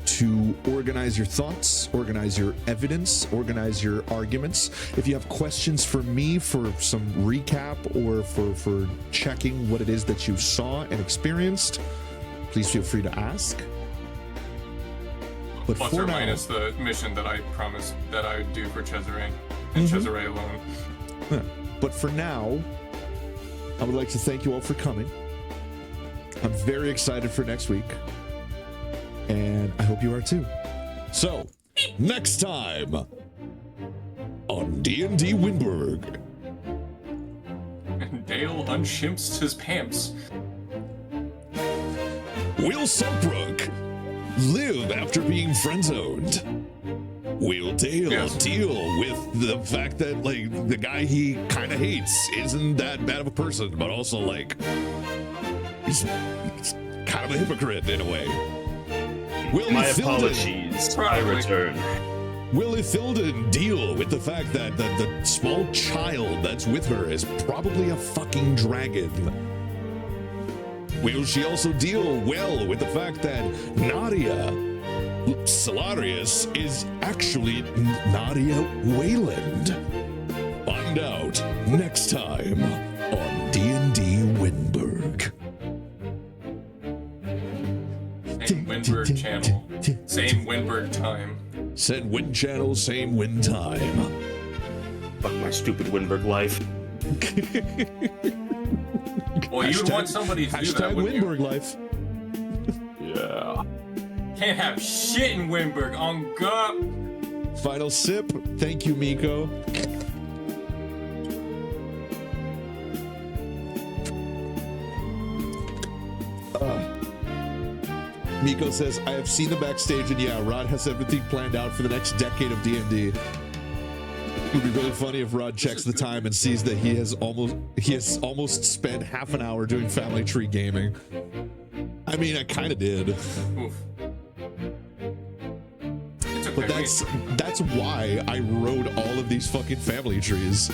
to organize your thoughts, organize your evidence, organize your arguments. If you have questions for me for some recap or for checking what it is that you saw and experienced, please feel free to ask. But
Plus
for
or
now,
minus the mission that I promised that I would do for Cesare and Cesare alone.
But for now, I would like to thank you all for coming. I'm very excited for next week, and I hope you are too. So, next time on D&D Wyndburgh.
And Dale unshimps his pants.
Will Sunkbrook live after being friend-zoned? Will Dale deal with the fact that, like, the guy he kind of hates isn't that bad of a person, but also, like, he's kind of a hypocrite in a way? Will
My
Ithilden-
apologies. I
Probably.
return.
Will Ithilden deal with the fact that the small child that's with her is probably a fucking dragon? Will she also deal well with the fact that Nadia Solarius is actually Nadia Wayland? Find out next time on D&D Wyndburgh.
Same Wyndburgh channel. Same Wyndburgh time.
Said Wind Channel, same wind time.
Fuck my stupid Wyndburgh life.
Well, you'd want somebody to do that,
Hashtag
wouldn't you?
Wyndburgh life.
Yeah.
Can't have shit in Wyndburgh. On God.
Final sip. Thank you, Miko. Miko says, I have seen the backstage, and yeah, Rod has everything planned out for the next decade of D&D. It would be really funny if Rod checks the time and sees that he has almost spent half an hour doing Family Tree gaming. I mean, I kind of did.
Oof. It's okay.
But that's why I wrote all of these fucking family trees.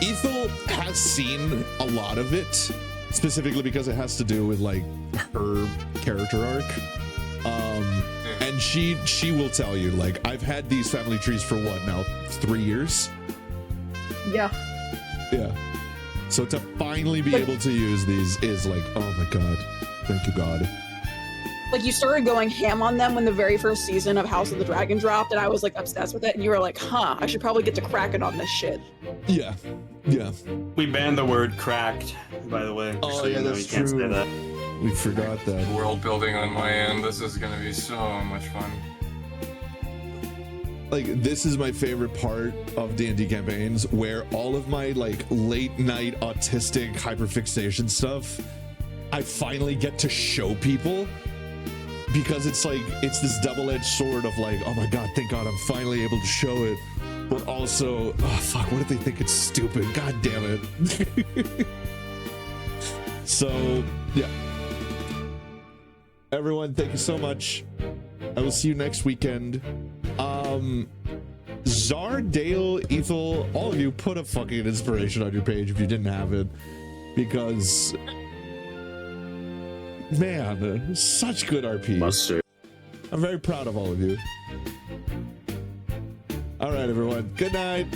Ethel has seen a lot of it, specifically because it has to do with, like, her character arc. And she will tell you, like, I've had these family trees for what now, 3 years?
Yeah.
Yeah. So to finally be able to use these is like, oh my god, thank you God.
Like, you started going ham on them when the very first season of House of the Dragon dropped, and I was like obsessed with it, and you were like, huh, I should probably get to cracking on this shit.
Yeah, yeah.
We banned the word cracked, by the way.
Oh,
so
yeah,
you know
that's
you can't
true.
say that.
We forgot that.
World building on my end. This is gonna be so much fun.
like this is my favorite part of D&D campaigns, where all of my like late night autistic hyperfixation stuff I finally get to show people, because it's like it's this double-edged sword of like, oh my god, thank god I'm finally able to show it, but also, oh fuck, what if they think it's stupid? God damn it. So yeah, everyone, thank you so much. I will see you next weekend. Zar, Dale, Ethel, all of you, put a fucking inspiration on your page if you didn't have it, because man, such good RP.
Mustard.
I'm very proud of all of you. All right, everyone. Good night.